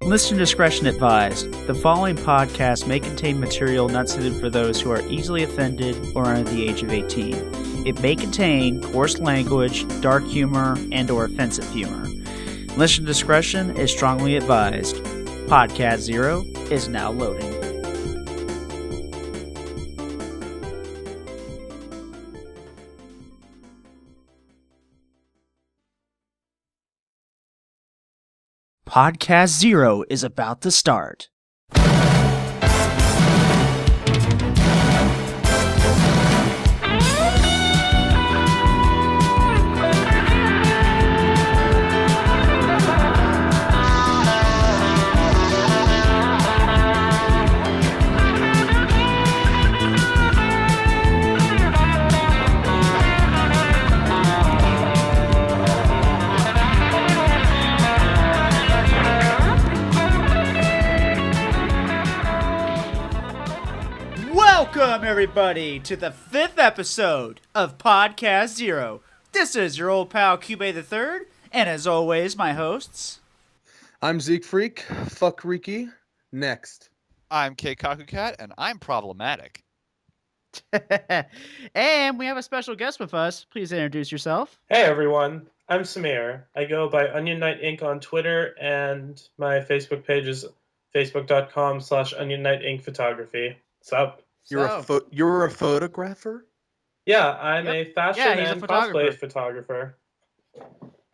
Listener discretion advised. The following podcast may contain material not suited for those who are easily offended or under the age of 18. It may contain coarse language, dark humor, and/or offensive humor. Listener discretion is strongly advised. Podcast Zero is now loading. Podcast Zero is about to start. Welcome, everybody, to the 5th episode of Podcast Zero. This is your old pal, Cube the Third, and as always, my hosts. I'm Zeke Freak, fuck Riki, next. I'm Kaku Cat, and I'm problematic. And we have a special guest with us. Please introduce yourself. Hey everyone, I'm Samir. I go by Onion Knight Inc. on Twitter, and my Facebook page is facebook.com/Onion Knight Inc. Photography. What's up? You're a photographer? Yeah, I'm a fashion he's a and photographer. cosplay photographer.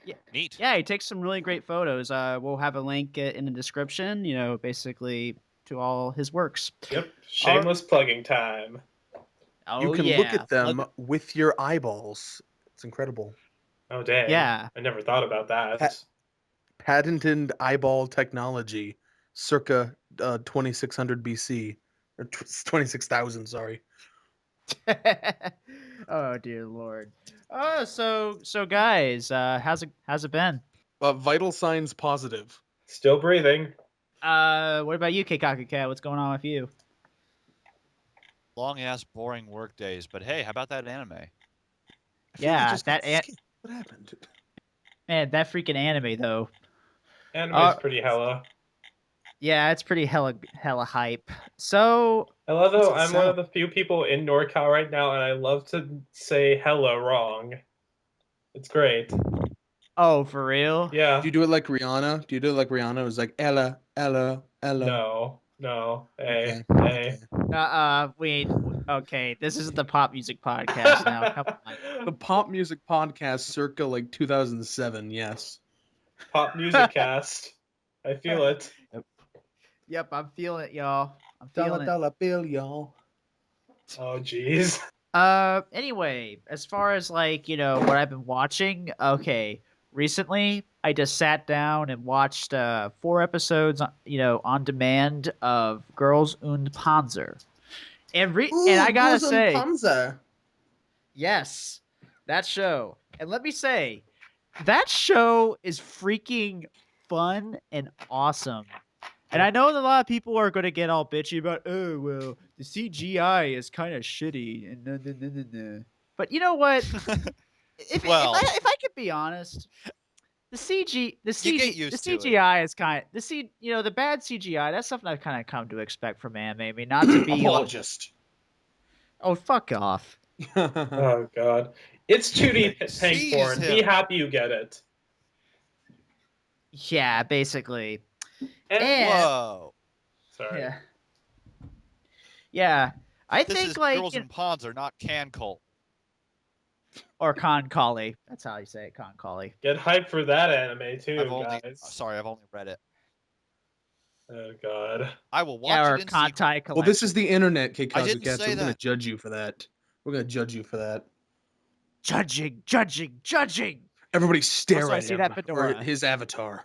Yeah. Neat. Yeah, he takes some really great photos. We'll have a link in the description, basically to all his works. Yep, shameless plugging time. Oh, You can yeah. look at them with your eyeballs. It's incredible. Oh dang. Yeah. I never thought about that. Patented eyeball technology, circa 2600 BC. Or 26,000, sorry. Oh dear lord. Oh, so guys, how's it been? Vital signs positive. Still breathing. What about you, Keikaku Cat? What's going on with you? Long ass boring work days, but hey, how about that anime? I feel Yeah, I just got that skipped. What happened? Man, that freaking anime though. Anime's pretty hella. Yeah, it's pretty hella hype. So I love though, What's I'm the one of the few people in NorCal right now, and I love to say hella wrong. It's great. oh, for real? Yeah. Do you do it like Rihanna? Do you do it like Rihanna? It was like Ella, Ella, Ella. No. Hey, Okay. hey. Wait. Okay, this isn't the pop music podcast now. Come on. The pop music podcast circa like 2007, yes. Pop music cast. I feel it. Yep, I'm feeling it, y'all. I'm Dollar feeling it. dollar bill, y'all. Oh, jeez. Anyway, as far as what I've been watching, okay, recently I just sat down and watched 4 episodes, on demand of Girls und Panzer. And I gotta say, Panzer. yes, that show. And let me say, that show is freaking fun and awesome. And I know that a lot of people are going to get all bitchy about, oh, well, the CGI is kind of shitty. And But you know what? If I could be honest, the CGI is kind of the bad CGI. That's something I've kind of come to expect from anime. I mean, not to be Apologist. Oh, fuck off. Oh, God. It's 2D tank Jeez, porn. Be him. happy you get it. Yeah, basically. And, Whoa. sorry. Yeah. Yeah. I This think is Girls and Pawns are not can cult. or Concoli. That's how you say it, Concoli. Get hyped for that anime, too, guys. I've only read it. Oh, God. I will watch Yeah, or it in Contai secret. Collection. Well, this is the internet, I didn't Kazu Cat, so say we're going to that. judge you for that. We're going to judge you for that. Judging. Everybody stare Also, I at see him that or fedora. his avatar.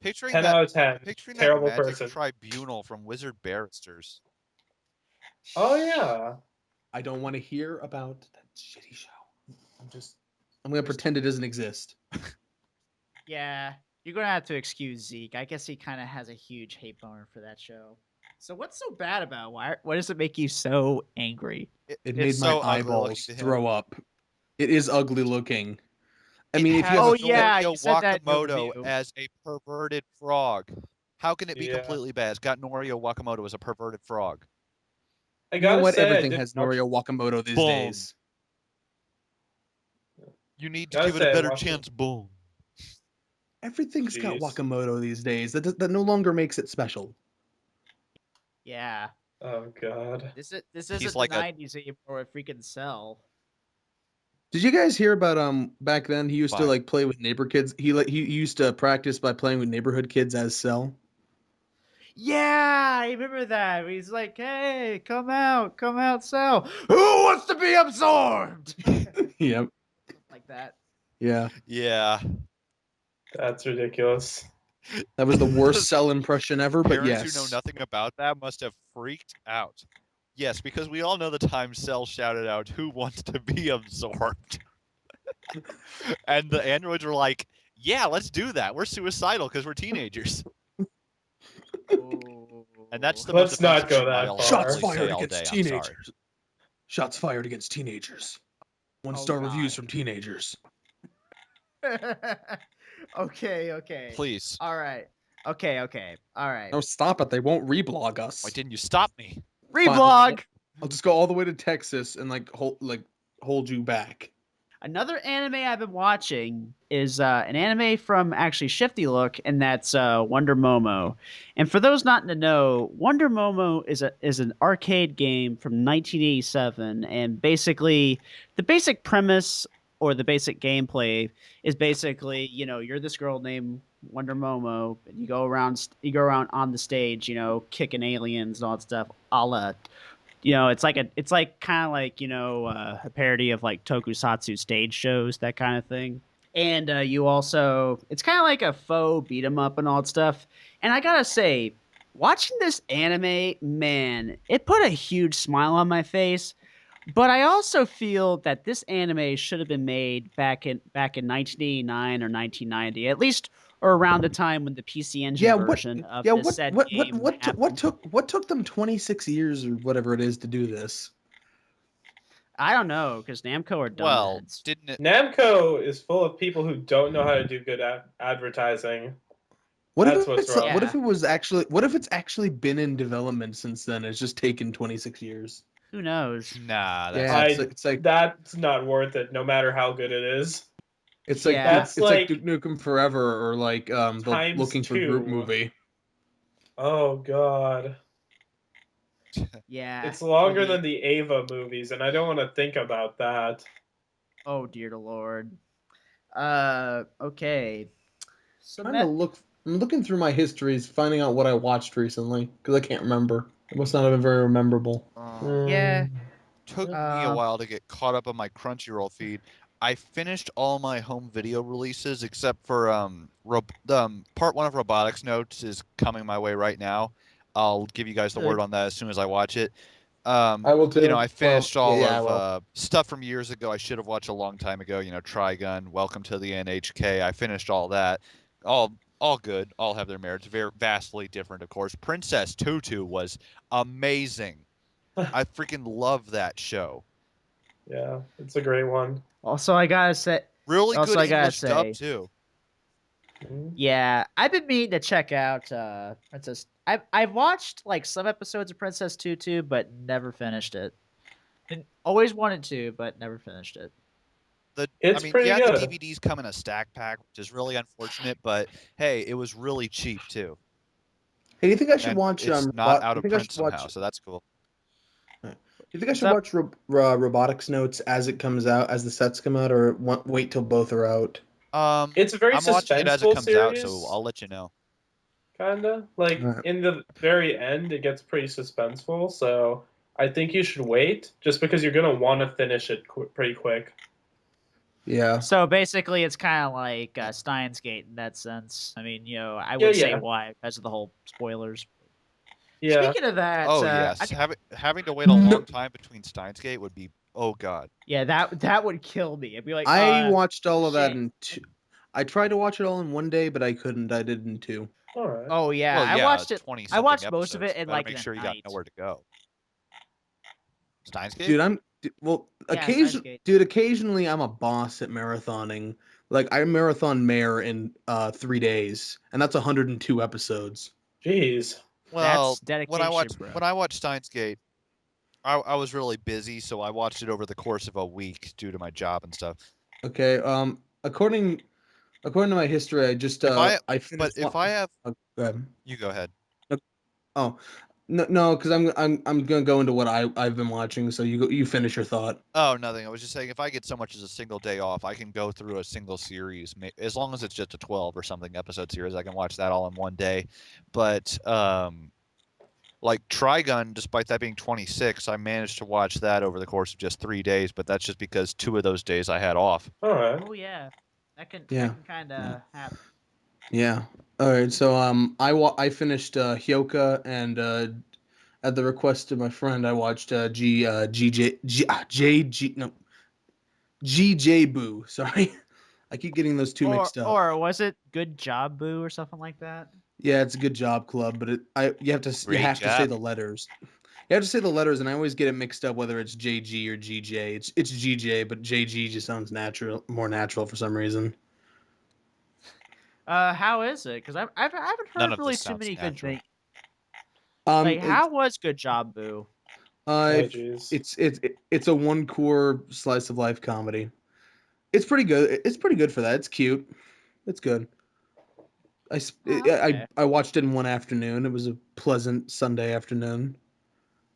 Picturing 10 that, out of 10. picturing Terrible that magic person. tribunal from Wizard Barristers. Oh, yeah. I don't want to hear about that shitty show. I'm going to pretend it doesn't exist. Yeah, you're going to have to excuse Zeke. I guess he kind of has a huge hate boner for that show. So what's so bad about it? Why does it make you so angry? It It's made so my ugly looking eyeballs to him. throw up. It is ugly looking. I mean, if you have Oh, a yeah, Norio you said that in your Wakamoto review. as a perverted frog. How can it be Yeah. completely bad? It's got Norio Wakamoto as a perverted frog. I you know gotta what? say, I Everything did has watch- Norio Wakamoto these Boom. days. You need to Gotta give it say, a I better watched it. chance. Boom. Everything's got Jeez. Wakamoto these days. That no longer makes it special. Yeah. Oh god. This He's isn't like the a- 90s anymore with freaking Cell. Did you guys hear about back then he used to Why? like play with neighbor kids? He used to practice by playing with neighborhood kids as Cell. Yeah, I remember that. He's like, "Hey, come out, Cell. Who wants to be absorbed?" Yep. Like that. Yeah. Yeah. That's ridiculous. That was the worst Cell impression ever, but Parents yes. who know nothing about that must have freaked out. Yes, because we all know the time Cell shouted out, "Who wants to be absorbed?" And the androids were like, "Yeah, let's do that. We're suicidal because we're teenagers." And that's the most Let's not offensive go thing that I'll far. Shots probably say fired all against day. I'm sorry. teenagers. Shots fired against teenagers. Oh, 1-star reviews God. from teenagers. Okay. Please. All right. Okay. All right. No, stop it. They won't reblog us. Why didn't you stop me? Reblog. I'll just go all the way to Texas and hold you back. Another anime I've been watching is an anime from actually Shifty Look, and that's Wonder Momo. And for those not to know, Wonder Momo is an arcade game from 1987, and basically the basic premise or the basic gameplay is basically you're this girl named Wonder Momo, and you go around on the stage, kicking aliens and all that stuff, a la it's like kind of like a parody of like tokusatsu stage shows, that kind of thing. And you also, it's kind of like a faux beat 'em up and all that stuff. And I gotta say, watching this anime, man, it put a huge smile on my face. But I also feel that this anime should have been made back in 1989 or 1990, at least, or around the time when the PC Engine version of this said game happened. What took them 26 years or whatever it is to do this? I don't know, because Namco are Well, dumbheads. didn't it? Namco is full of people who don't know how to do good advertising. What That's if what's it's wrong. what if it was actually what if it's actually been in development since then? It's just taken 26 years. Who knows? Nah, that's Yeah, I- it's like That's not worth it, no matter how good it is. it's like Yeah. it's like Duke Nukem Forever or like the Times Looking for Groot 2. movie. Oh god. Yeah. It's longer or the- than the Ava movies, and I don't want to think about that. Oh dear Lord. Okay. So I'm looking through my histories, finding out what I watched recently because I can't remember. It must not have been very memorable. Yeah. Took me a Uh, while to get caught up on my Crunchyroll feed. I finished all my home video releases except for part 1 of Robotics Notes is coming my way right now. I'll give you guys the word on that as soon as I watch it. I will too. I finished Well, all yeah, I of will. stuff from years ago I should have watched a long time ago. Trigun, Welcome to the NHK. I finished all that. All good. All have their merits. Very vastly different, of course. Princess Tutu was amazing. I freaking love that show. Yeah, it's a great one. also, I gotta say, Really Also, good I gotta English dub say- too. yeah, I've been meaning to check out Princess. I've watched like some episodes of Princess Tutu, but never finished it. And always wanted to, but never finished it. It's pretty the good. DVDs come in a stack pack, which is really unfortunate. But hey, it was really cheap too. Hey, do you think I should And watch it's not out of print somehow, watch, so that's cool. do you think I should up? watch Robotics Notes as it comes out, as the sets come out, or wait till both are out? It's a very I'm watching it as it suspenseful comes out, series. so I'll let you know. Kinda like Alright. in the very end, it gets pretty suspenseful. So I think you should wait, just because you're gonna want to finish it pretty quick. Yeah. So basically, it's kind of like Steins Gate in that sense. I mean, I would say yeah. why because of the whole spoilers. Yeah, Speaking of that, Oh yes, having to wait a long time between Steins Gate would be god. yeah, that would kill me. I'd be like, I watched all of that shit. in two. I tried to watch it all in one day, but I couldn't. I did in two. all right. oh yeah, Well, I yeah, watched it. 20 I watched something most of it episodes. in Better like make in sure a you night. got nowhere to go. Steins Gate? Dude, Yeah, Steins Gate. occasionally I'm a boss at marathoning. Like I marathon Mare in 3 days, and that's 102 episodes. Jeez. Well, That's dedication, bro. when I watched Steins Gate, I was really busy, so I watched it over the course of a week due to my job and stuff. Okay. According to my history, I just If I I but finished. if I have Go ahead. you go ahead. Oh, no, because I'm gonna go into what I've been watching. So you finish your thought. Oh, nothing. I was just saying if I get so much as a single day off, I can go through a single series as long as it's just a 12 or something episode series. I can watch that all in one day. But like Trigun, despite that being 26, I managed to watch that over the course of just 3 days, but that's just because 2 of those days I had off. All right. Oh yeah, that can Yeah. kind Yeah. of happen. Yeah. All right. So I finished Hyoka, and at the request of my friend, I watched GJ Boo. Sorry, I keep getting those two mixed up. Or was it Good Job Boo or something like that? Yeah, it's a good job club, but you have to Great to say job. the letters. You have to say the letters, and I always get it mixed up whether it's JG or GJ. It's GJ, but JG just sounds more natural for some reason. How is it? Because I haven't None heard of really this too sounds many good natural. things. Um, Like, how was Good Job Boo? Uh, Oh, if- jeez. it's a one core slice of life comedy. It's pretty good. It's pretty good for that. It's cute. It's good. Okay. I watched it in one afternoon. It was a pleasant Sunday afternoon.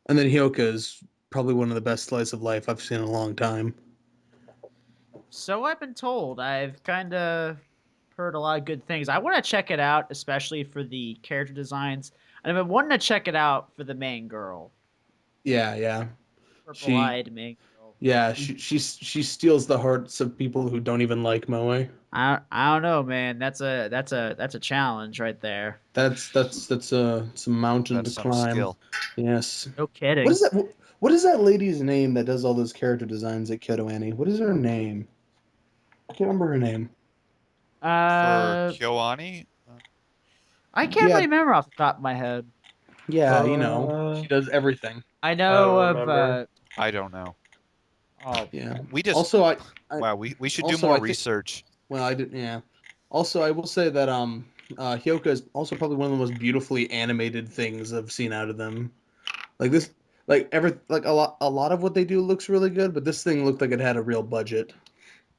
And then Hyoka is probably one of the best slice of life I've seen in a long time. So I've been told. I've kind of heard a lot of good things. I want to check it out, especially for the character designs. And I've been wanting to check it out for the main girl, Yeah. She purple-eyed main girl. she steals the hearts of people who don't even like Moe. I don't know, man. That's a challenge right there. That's it's a mountain to That's some climb. skill. Yes. No What kidding. is that? What is that lady's name that does all those character designs at Kyoto Annie? What is her name? I can't remember her name. For Uh, Kyoani, I can't Yeah, really remember off the top of my head. yeah, she does everything. I I know don't of remember. I don't know. oh Yeah. We just Also, wow, we should do also more I think research. well, I didn't. Yeah. Also, I will say that Hyoka is also probably one of the most beautifully animated things I've seen out of them. Like this, like a lot of what they do looks really good, but this thing looked like it had a real budget.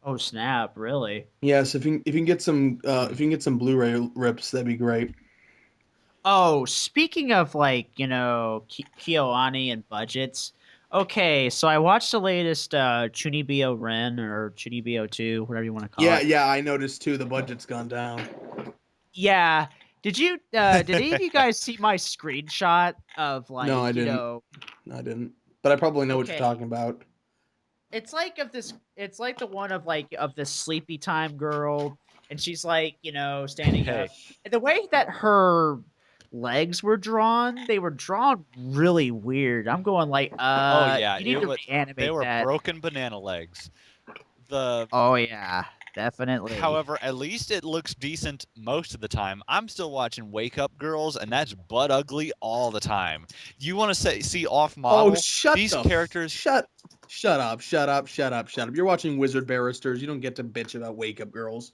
oh snap, really? Yes, if you can get some if you can get some Blu-ray rips, that'd be great. Oh, speaking of like, Kyoani and budgets. Okay, so I watched the latest Chunibyo Ren or Chunibyo 2, whatever you want to call it. Yeah, I noticed too. The budget's gone down. Yeah. Did any of you guys see my screenshot of No, I like, didn't. No, I didn't. But I probably know what you're okay. talking about. It's like the one of this sleepy time girl, and she's like, standing Hey, up. And the way that her legs were drawn, they were drawn really weird. I'm going like, oh yeah, you need to they reanimate were that. broken banana legs. The Oh yeah, definitely. However, at least it looks decent most of the time. I'm still watching Wake Up Girls, and that's butt ugly all the time. You want to see off model? Oh, These characters. shut up. You're watching Wizard Barristers. You don't get to bitch about Wake Up Girls.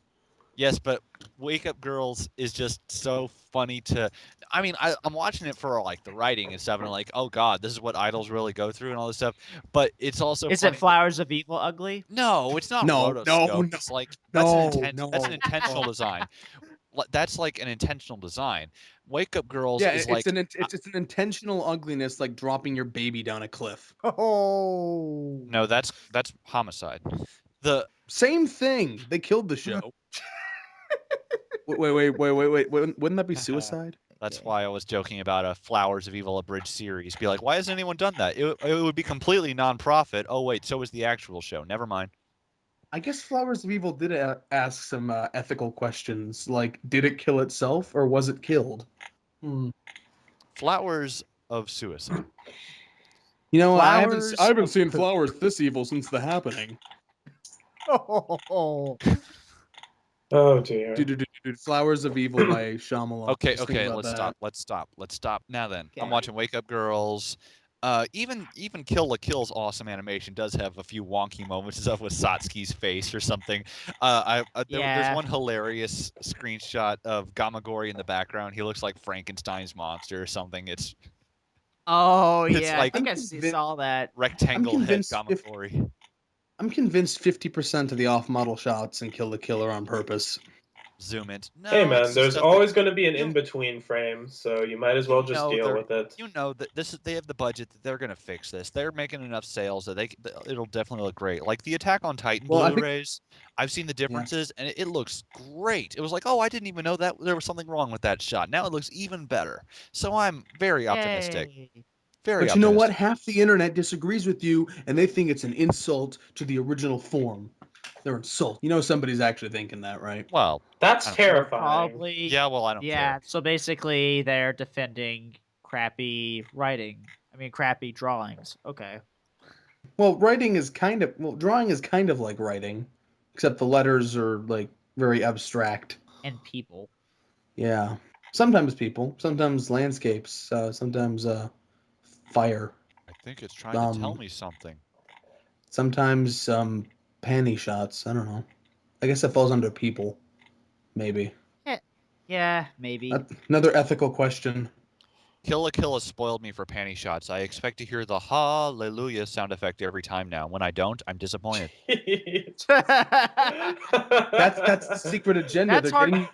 Yes, but Wake Up Girls is just so funny to. I mean, I'm watching it for like the writing and stuff, and I'm like, oh god, this is what idols really go through and all this stuff. But it's also Is funny. it Flowers of Evil ugly? No, it's not No, rotoscope. no, It's like no, that's an intentional design. That's like an intentional design. Wake Up Girls Yeah, is like it's an intentional ugliness, like dropping your baby down a cliff. Oh. no, that's homicide. The Same thing. They killed the show. Wait. Wouldn't that be suicide? That's why I was joking about a Flowers of Evil abridged series. Be like, why hasn't anyone done that? It would be completely non-profit. Oh wait, so is the actual show. Never mind. I guess Flowers of Evil did ask some ethical questions, like did it kill itself or was it killed? Flowers of Suicide. You know, Flowers I haven't of seen Poop. Flowers this evil since The Happening. Oh. Oh dear. Dude, Flowers of Evil by Shyamalan. Okay, Just think about let's that. stop. Now then, I'm Okay. watching Wake Up Girls. Even Kill la Kill's awesome animation does have a few wonky moments, stuff with Satsuki's face or something. There's Yeah. one hilarious screenshot of Gamagori in the background. He looks like Frankenstein's monster or something. It's Oh It's yeah, I like- think I'm I convinced- saw that. rectangle head convinced if- Gamagori. I'm convinced 50% of the off-model shots in Kill la Kill are on purpose. Zoom in. No, Hey it's man, just there's stuff always going to be an you- in-between frame, so you might as well you just know deal they're- with it. You know that they have the budget that they're gonna fix this. They're making enough sales that it'll definitely look great. Like the Attack on Titan Well, I think- Blu-rays, I've seen the differences and it looks great. It was like, oh, I didn't even know that there was something wrong with that shot. Now it looks even better. So I'm very optimistic. Yay. Very But you know what? optimistic. Half the internet disagrees with you, and they think it's an insult to the original form. They're insult. You know somebody's actually thinking that, right? Well, That's I don't- terrifying. Probably. yeah, well, I don't Yeah. care. So basically, they're defending crappy writing. I mean, crappy drawings. Okay. Well, drawing is kind of like writing, except the letters are like very abstract. And people. Yeah. Sometimes people, sometimes landscapes, sometimes fire, I think it's trying to tell Um, me something. sometimes panty shots. I don't know. I guess that falls under people, maybe. Yeah, maybe. Another ethical question. Kill la Kill has spoiled me for panty shots. I expect to hear the hallelujah sound effect every time now. When I don't, I'm disappointed. That's the secret agenda. That's hard.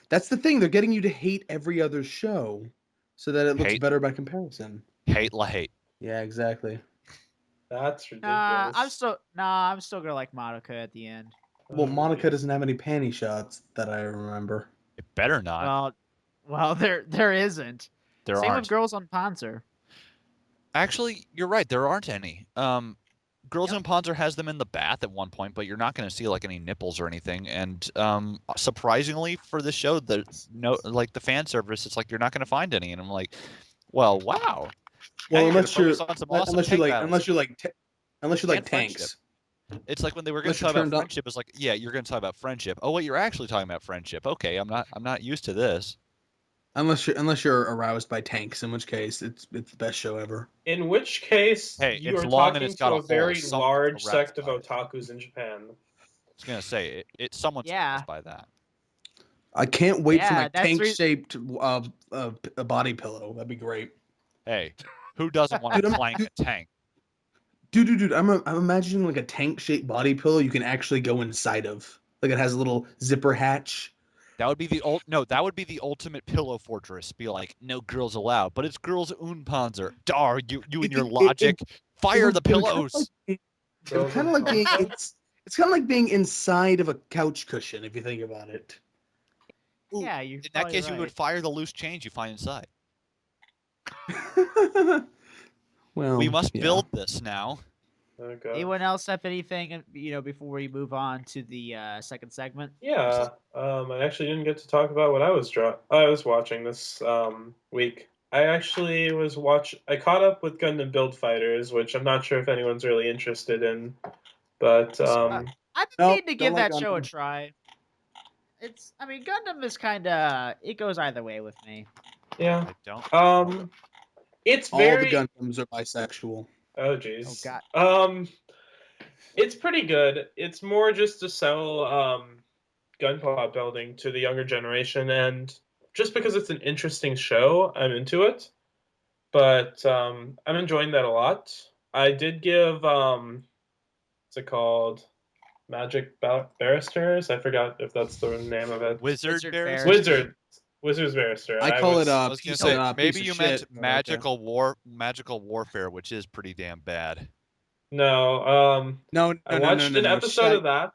That's the thing. They're getting you to hate every other show, so that it looks Hate. better by comparison. Hate la hate. Yeah, exactly. That's Nah, ridiculous. I'm still gonna like Madoka at the end. Well, Oh, Monica geez. doesn't have any panty shots that I remember. It better not. Well, there isn't. There Same aren't. with Girls on Panzer. Actually, you're right. There aren't any. Girls in Panzer has them in the bath at one point, but you're not going to see like any nipples or anything. And surprisingly, for this show, there's no like the fan service. It's like you're not going to find any, and I'm like, well, wow. Now Well, you're gonna unless you're focus on some awesome unless you tank like battles. unless you like And friendship. tanks. It's like when they were going Unless to you're talk about turned on- friendship. It's like, yeah, you're going to talk about friendship. Oh, wait, you're actually talking about friendship. Okay, I'm not used to this. Unless you're aroused by tanks, in which case it's the best show ever. In which case, Hey, you it's are long and talking it's got to a a hole. very Someone's large aroused sect of by it. otakus in Japan. I was going to say someone's Yeah. surprised by that. I can't wait for Yeah, my that's tank-shaped a body pillow. That'd be great. Hey, who doesn't want to Dude, I'm- clank a tank? Dude, I'm imagining like a tank-shaped body pillow you can actually go inside of. Like it has a little zipper hatch. That would be that would be the ultimate pillow fortress. Be like, no girls allowed, but it's girls Unpanzer. Dar, you and your logic. Fire the pillows. It's kind of like being it's kind of like being inside of a couch cushion if you think about it. Ooh, Yeah, you're in that case, you would fire the loose change you find inside. Well, We must yeah. build this now. Oh, God. Anyone else have anything before we move on to the second segment? Yeah, I actually didn't get to talk about what I was watching this week. I actually I caught up with Gundam Build Fighters, which I'm not sure if anyone's really interested in, but I've been Nope, needing to don't give like that show a Gundam. try. Gundam is kind of it goes either way with me. yeah, I don't. it's All very the Gundams are bisexual. oh jeez. Oh God. It's pretty good. It's more just to sell gunpowder building to the younger generation, and just because it's an interesting show, I'm into it. But I'm enjoying that a lot. I did give what's it called? Magic Barristers? I forgot if that's the name of it. Wizard Wizard Bears. Bears. Wizard's Barrister. I call it I was gonna piece say of maybe piece of you shit. meant I like that. magical warfare, which is pretty damn bad. No, No, I watched an episode of that.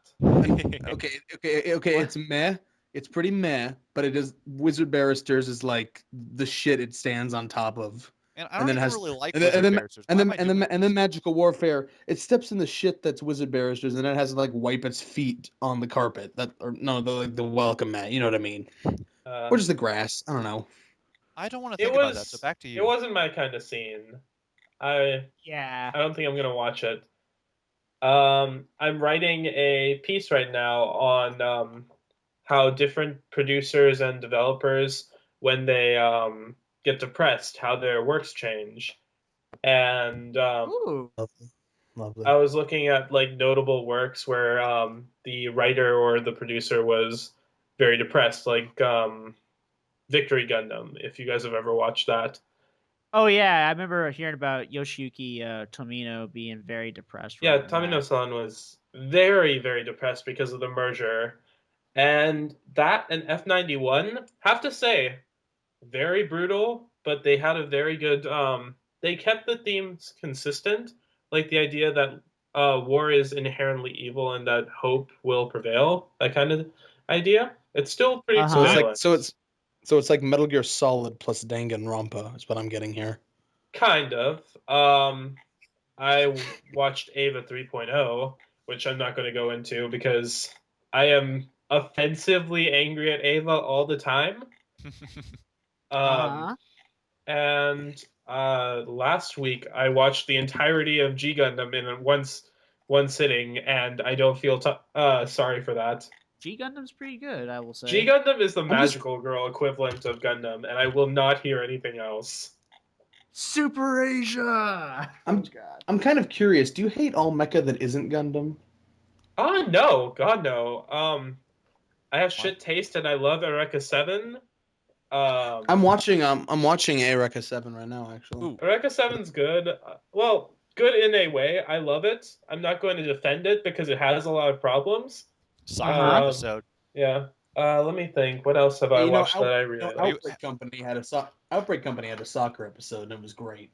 Okay. It's meh. It's pretty meh, but it is Wizard Barristers is like the shit it stands on top of. And I And don't then even has- really like And then, Wizard and then, Barristers. and Why then, am I and then, doing and then this? Magical Warfare. It steps in the shit that's Wizard Barristers, and then it has to like wipe its feet on the carpet. The welcome mat. You know what I mean? Or just the grass. I don't know. I don't want to It think about that. So was. back to It you. wasn't my kind of scene. I Yeah. don't think I'm gonna watch it. I'm writing a piece right now on how different producers and developers, when they get depressed, how their works change. And Ooh. Lovely. I was looking at like notable works where the writer or the producer was very depressed, like Victory Gundam. If you guys have ever watched that, Oh yeah, I remember hearing about Yoshiyuki Tomino being very depressed yeah, writing that. Tamino-san was very, very depressed because of the merger, and that and F91 have to say very brutal, but they had a very good. They kept the themes consistent, like the idea that war is inherently evil and that hope will prevail. That kind of idea. It's still pretty So it's Uh-huh. like violent. so it's like Metal Gear Solid plus Danganronpa is what I'm getting here. Kind of. I watched Ava 3.0, which I'm not going to go into because I am offensively angry at Ava all the time. Um, Uh-huh. and last week I watched the entirety of G Gundam in one sitting, and I don't feel sorry for that. G Gundam's pretty good, I will G say. Gundam is the I'm just- magical girl equivalent of Gundam, and I will not hear anything else. Super Asia. I'm- Oh god. I'm kind of curious. Do you hate all mecha that isn't Gundam? Oh no, God no. I have What? shit taste, and I love Eureka 7. I'm watching Eureka 7 right now actually. Ooh. Eureka 7's good. Well, good in a way. I love it. I'm not going to defend it because it has a lot of problems. Soccer Uh-huh. episode. Yeah. Let me think. What else have I watched that I really like? Outbreak Company had a soccer episode and it was great.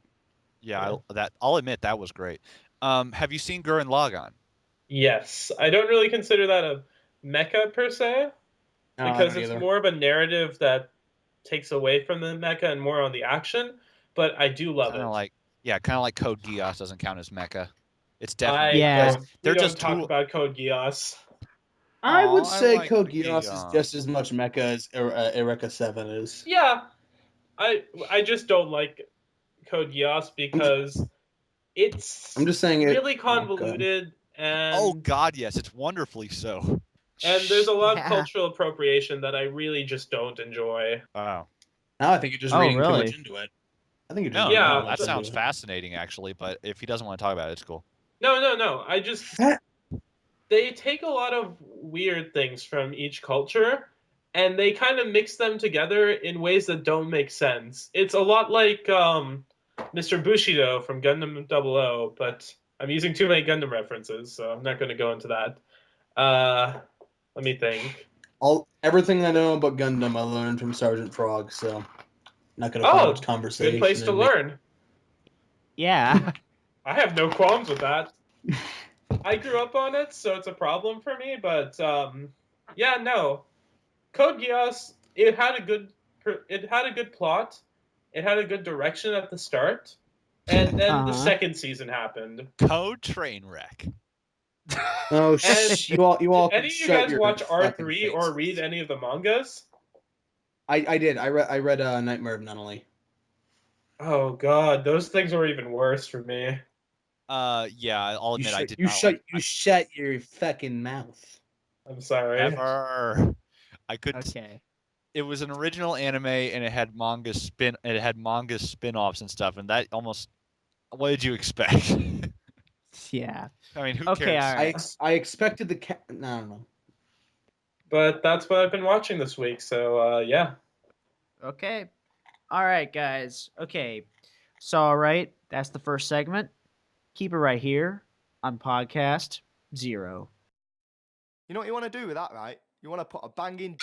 Yeah, I'll admit that was great. Have you seen Gurren Lagann? Yes. I don't really consider that a mecha per se No, I because don't it's either. more of a narrative that takes away from the mecha and more on the action, but I do love Kind it. of like Code Geass doesn't count as mecha. It's I definitely Yeah. don't, we they're don't just talk two. about Code Geass. I would Aw, I say like Code the Geass is Geass. just as much mecha as Eureka 7 is. Yeah, I just don't like Code Geass because it's I'm just saying it. really Oh, God. convoluted Oh and God, yes, it's wonderfully so. there's a lot of Yeah. cultural appropriation that I really just don't enjoy. Wow. Now I think you're just Oh, reading too really? much into it. I think you're just No, reading Yeah, no, too that much sounds into it. fascinating actually. But if he doesn't want to talk about it, it's cool. No. I just That- they take a lot of weird things from each culture and they kind of mix them together in ways that don't make sense. It's a lot like Mr. Bushido from Gundam 00, but I'm using too many Gundam references, so I'm not going to go into that. Let me think. Everything I know about Gundam I learned from Sergeant Frog, so not gonna put Oh, much conversation. good place to in me. learn. Yeah. I have no qualms with that. I grew up on it, so it's a problem for me. But yeah, no. Code Geass, it had a good plot. It had a good direction at the start, and then the Uh-huh. second season happened. Code Trainwreck. Oh, And you all Did can any of you shut guys your watch fucking R3 or faces. read any of the mangas? I did. I read Nightmare of Nunnally. Oh god, those things were even worse for me. Yeah, I'll admit I did You not shut like you shut your fucking mouth. I'm sorry. ever. I could. Okay. It was an original anime, and it had manga spin-offs and stuff, and that almost. What did you expect? Yeah. I mean, who Okay, cares? all right. I expected the cat. No, I don't know. But that's what I've been watching this week. So yeah. Okay. All right, guys. Okay. So, all right, that's the first segment. Keep it right here on podcast 0. You know what you want to do with that, right? You want to put a banging.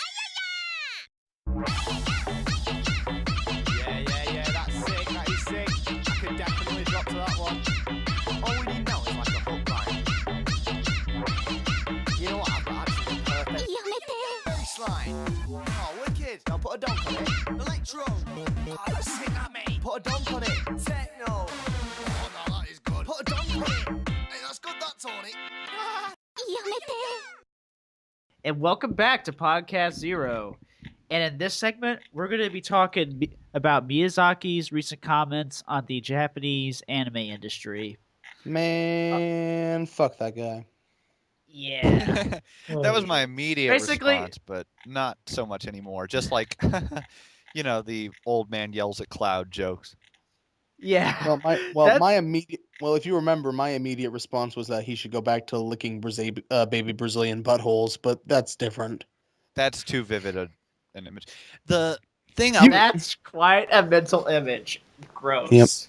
Yeah, that's sick. That is sick. I could definitely drop to that one. All we need now is like a hook line. You know what? I've got actually the perfect baseline. Oh, wicked. Now put a donk on it. Electro. Oh, that's sick, that mate. Put a donk on it. Techno. Oh, no, that is good. Put a donk on it. Hey, that's good, that, Tony. And welcome back to podcast 0. And in this segment, we're going to be talking about Miyazaki's recent comments on the Japanese anime industry. Man, fuck that guy. Yeah. That was my immediate Basically- response, but not so much anymore. Just like, the old man yells at cloud jokes. Yeah. If you remember, my immediate response was that he should go back to licking baby Brazilian buttholes, but that's different. That's too vivid an image. The thing That's quite a mental image. Gross.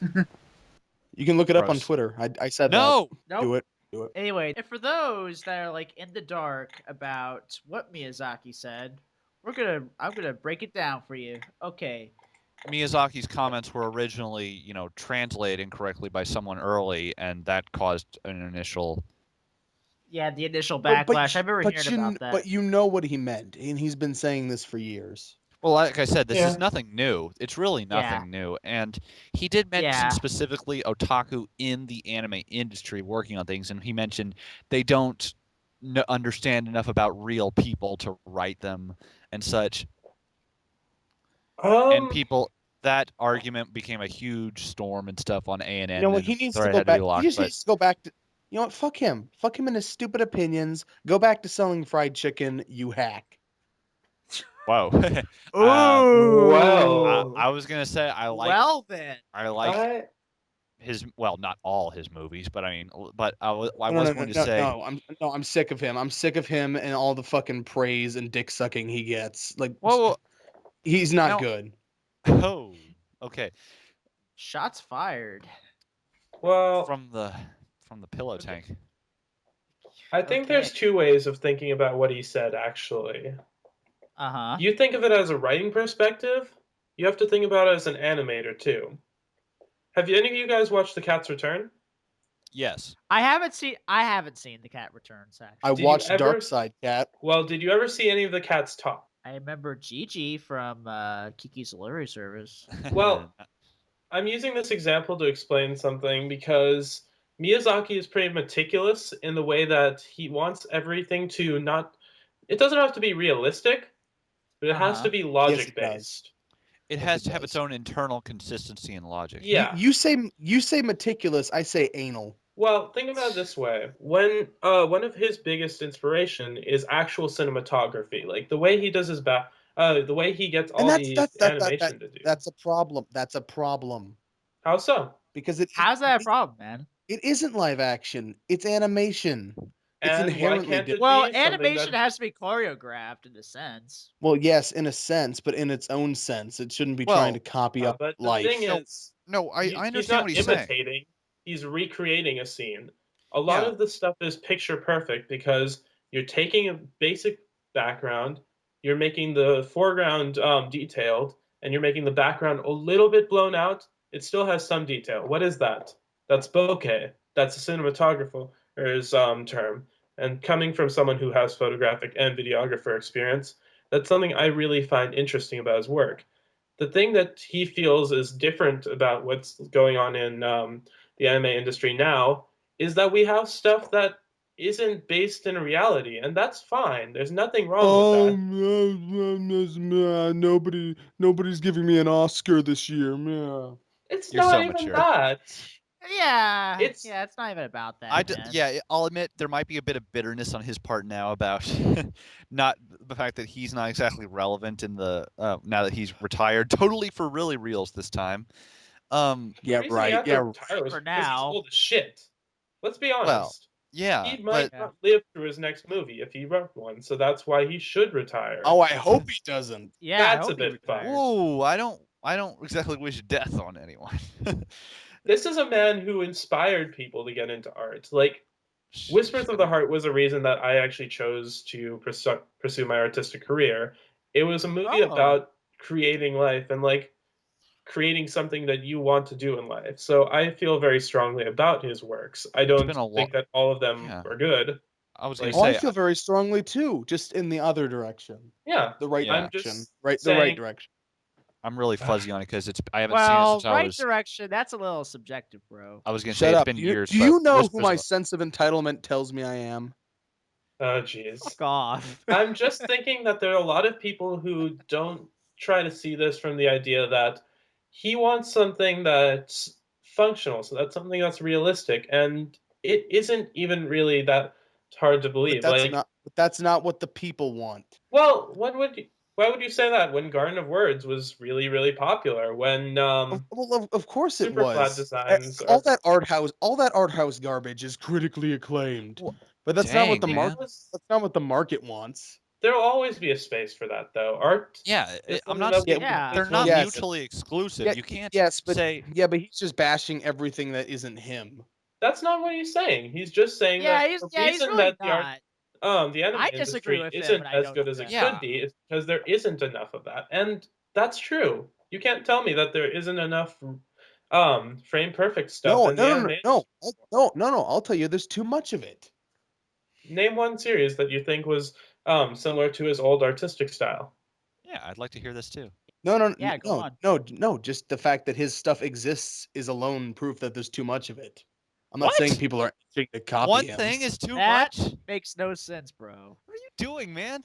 You can look it up on Gross. Twitter. I said No. that. Do it. Anyway, and for those that are like in the dark about what Miyazaki said, I'm gonna break it down for you. Okay. Miyazaki's comments were originally, translated incorrectly by someone early, and that caused an initial. Yeah, the initial But backlash. I remember hearing about that. But you know what he meant, and he's been saying this for years. Well, like I said, this Yeah. is nothing new. It's really nothing new. And he did mention Yeah. specifically otaku in the anime industry working on things, and he mentioned they don't understand enough about real people to write them and such. And people, that argument became a huge storm and stuff on ANN. You know what? And He needs thread to go had back. be He locked, just but needs to go back to. You know what? Fuck him. Fuck him and his stupid opinions. Go back to selling fried chicken, you hack. whoa. Ooh. I was gonna say I like Well then. his, well, not all his movies, but I mean, but I was No, going to say I'm sick of him. I'm sick of him and all the fucking praise and dick sucking he gets. Like, whoa, he's not now- good. oh, okay, Shots fired. Well, from the pillow tank. I think there's two ways of thinking about what he said, actually. Uh-huh. You think of it as a writing perspective, you have to think about it as an animator, too. Have any of you guys watched The Cat's Return? Yes. I haven't seen The Cat Returns, actually. I Did you watched ever- Dark Side Cat. Well, did you ever see any of the cats talk? I remember Gigi from Kiki's Delivery Service. Well, I'm using this example to explain something because Miyazaki is pretty meticulous in the way that he wants everything to not... It doesn't have to be realistic, but it has to be logic-based. it has to have its own internal consistency and logic. Yeah. You say meticulous. I say anal. Well, think about it this way. When one of his biggest inspiration is actual cinematography, like the way he does his the way he gets all the animation to do. That's a problem. That's a problem. How so? Because How's that a problem, man? It isn't live action. It's animation. It's And why inherently can't it different. Well, be something animation that- has to be choreographed in a sense. Well, yes, in a sense, but in its own sense, it shouldn't be trying to copy up but the life. thing is, No, I he's understand not what he's saying. imitating. He's recreating a scene. A lot Yeah. of the stuff is picture perfect because you're taking a basic background, you're making the foreground detailed, and you're making the background a little bit blown out. It still has some detail. What is that? That's bokeh. That's a cinematographer's term. And coming from someone who has photographic and videographer experience, that's something I really find interesting about his work. The thing that he feels is different about what's going on in the anime industry now is that we have stuff that isn't based in reality, and that's fine. There's nothing wrong with that. Nobody's giving me an Oscar this year. It's You're not so even mature. that. Yeah. It's- it's not even about that, man. Yeah, I'll admit there might be a bit of bitterness on his part now about not the fact that he's not exactly relevant in the now that he's retired, totally for really reals this time. Yeah, The reason he right. had to Yeah, retire was For because he's now. old as shit. Let's be honest. Well, yeah, He might but not live through his next movie if he wrote one, so that's why he should retire. Oh, I hope he doesn't. Yeah, That's I a hope he bit fun. retires. whoa, I don't exactly wish death on anyone. This is a man who inspired people to get into art. Like, Whispers of the Heart was a reason that I actually chose to pursue my artistic career. It was a movie Oh. about creating life and, like, creating something that you want to do in life. So I feel very strongly about his works. I don't been a think that all of them Yeah. are good. I was going to Oh, I say feel very strongly too, just in the other direction, Yeah. the right Yeah. direction, I'm just the right saying- direction. I'm really fuzzy on it because I haven't seen it Well, since I right was. direction, that's a little subjective, bro. I was going to say Shut it's up. been Do years. you but know who Whispers my of- sense of entitlement tells me I am? Oh, jeez. Fuck off. I'm just thinking that there are a lot of people who don't try to see this from the idea that he wants something that's functional, so that's something that's realistic, and it isn't even really that hard to believe. But Like, that's not what the people want. well, what would you, Why would you say that when Garden of Words was really, really popular? When Well, of course it super flat was. designs All are that art house garbage is critically acclaimed. Wha- But that's not what Dang, man. that's not what the market wants. there'll always be a space for that, though. Art Yeah, is I'm something not. that we saying can Yeah. They're always not look at. Yes. mutually exclusive. Yeah, You can't yes, but say but he's just bashing everything that isn't him. That's not what he's saying. He's just saying that Yeah, he's the he's reason really that not. the anime I disagree industry with him, isn't but I as don't good as it agree. Yeah. could be is because there isn't enough of that. And that's true. You can't tell me that there isn't enough frame perfect stuff No, in the no, no, anime. no. I'll tell you, there's too much of it. Name one series that you think was similar to his old artistic style. yeah. I'd like to hear this too. Yeah, go on. No. Just the fact that his stuff exists is alone proof that there's too much of it. I'm not What? saying people are itching to copy One him. thing is too That much. makes no sense, bro. What are you doing, man?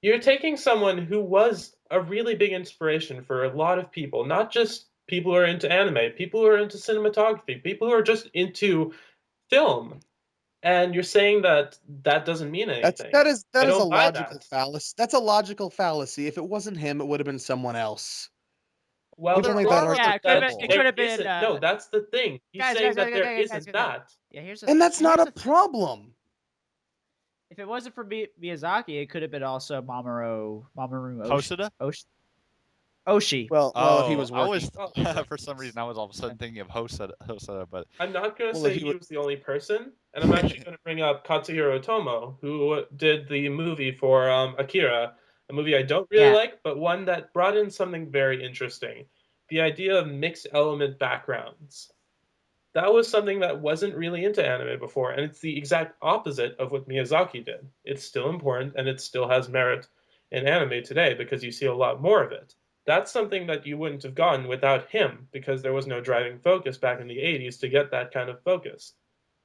You're taking someone who was a really big inspiration for a lot of people, not just people who are into anime, people who are into cinematography, people who are just into film. And you're saying that that doesn't mean anything. That I is a don't buy logical that. fallacy. That's a logical fallacy. If it wasn't him, it would have been someone else. Well, People the make thing that is Yeah, argument. it could have that been. It there could have been. isn't. No, that's the thing. He's Guys, saying guys, that guys, there guys, guys, isn't guys, guys. that. Yeah, here's And that's not here's a the- problem. If it wasn't for Miyazaki, it could have been also Mamoru Hosoda? Oshii. Well, if he was I working, was for some reason I was all of a sudden thinking of Hosoda, but I'm not going to Well, if say he he was the only person, and I'm actually going to bring up Katsuhiro Otomo, who did the movie for Akira, a movie I don't really Yeah. like, but one that brought in something very interesting: the idea of mixed element backgrounds. That was something that wasn't really into anime before, and it's the exact opposite of what Miyazaki did. It's still important, and it still has merit in anime today because you see a lot more of it. That's something that you wouldn't have gotten without him because there was no driving focus back in the 80s to get that kind of focus.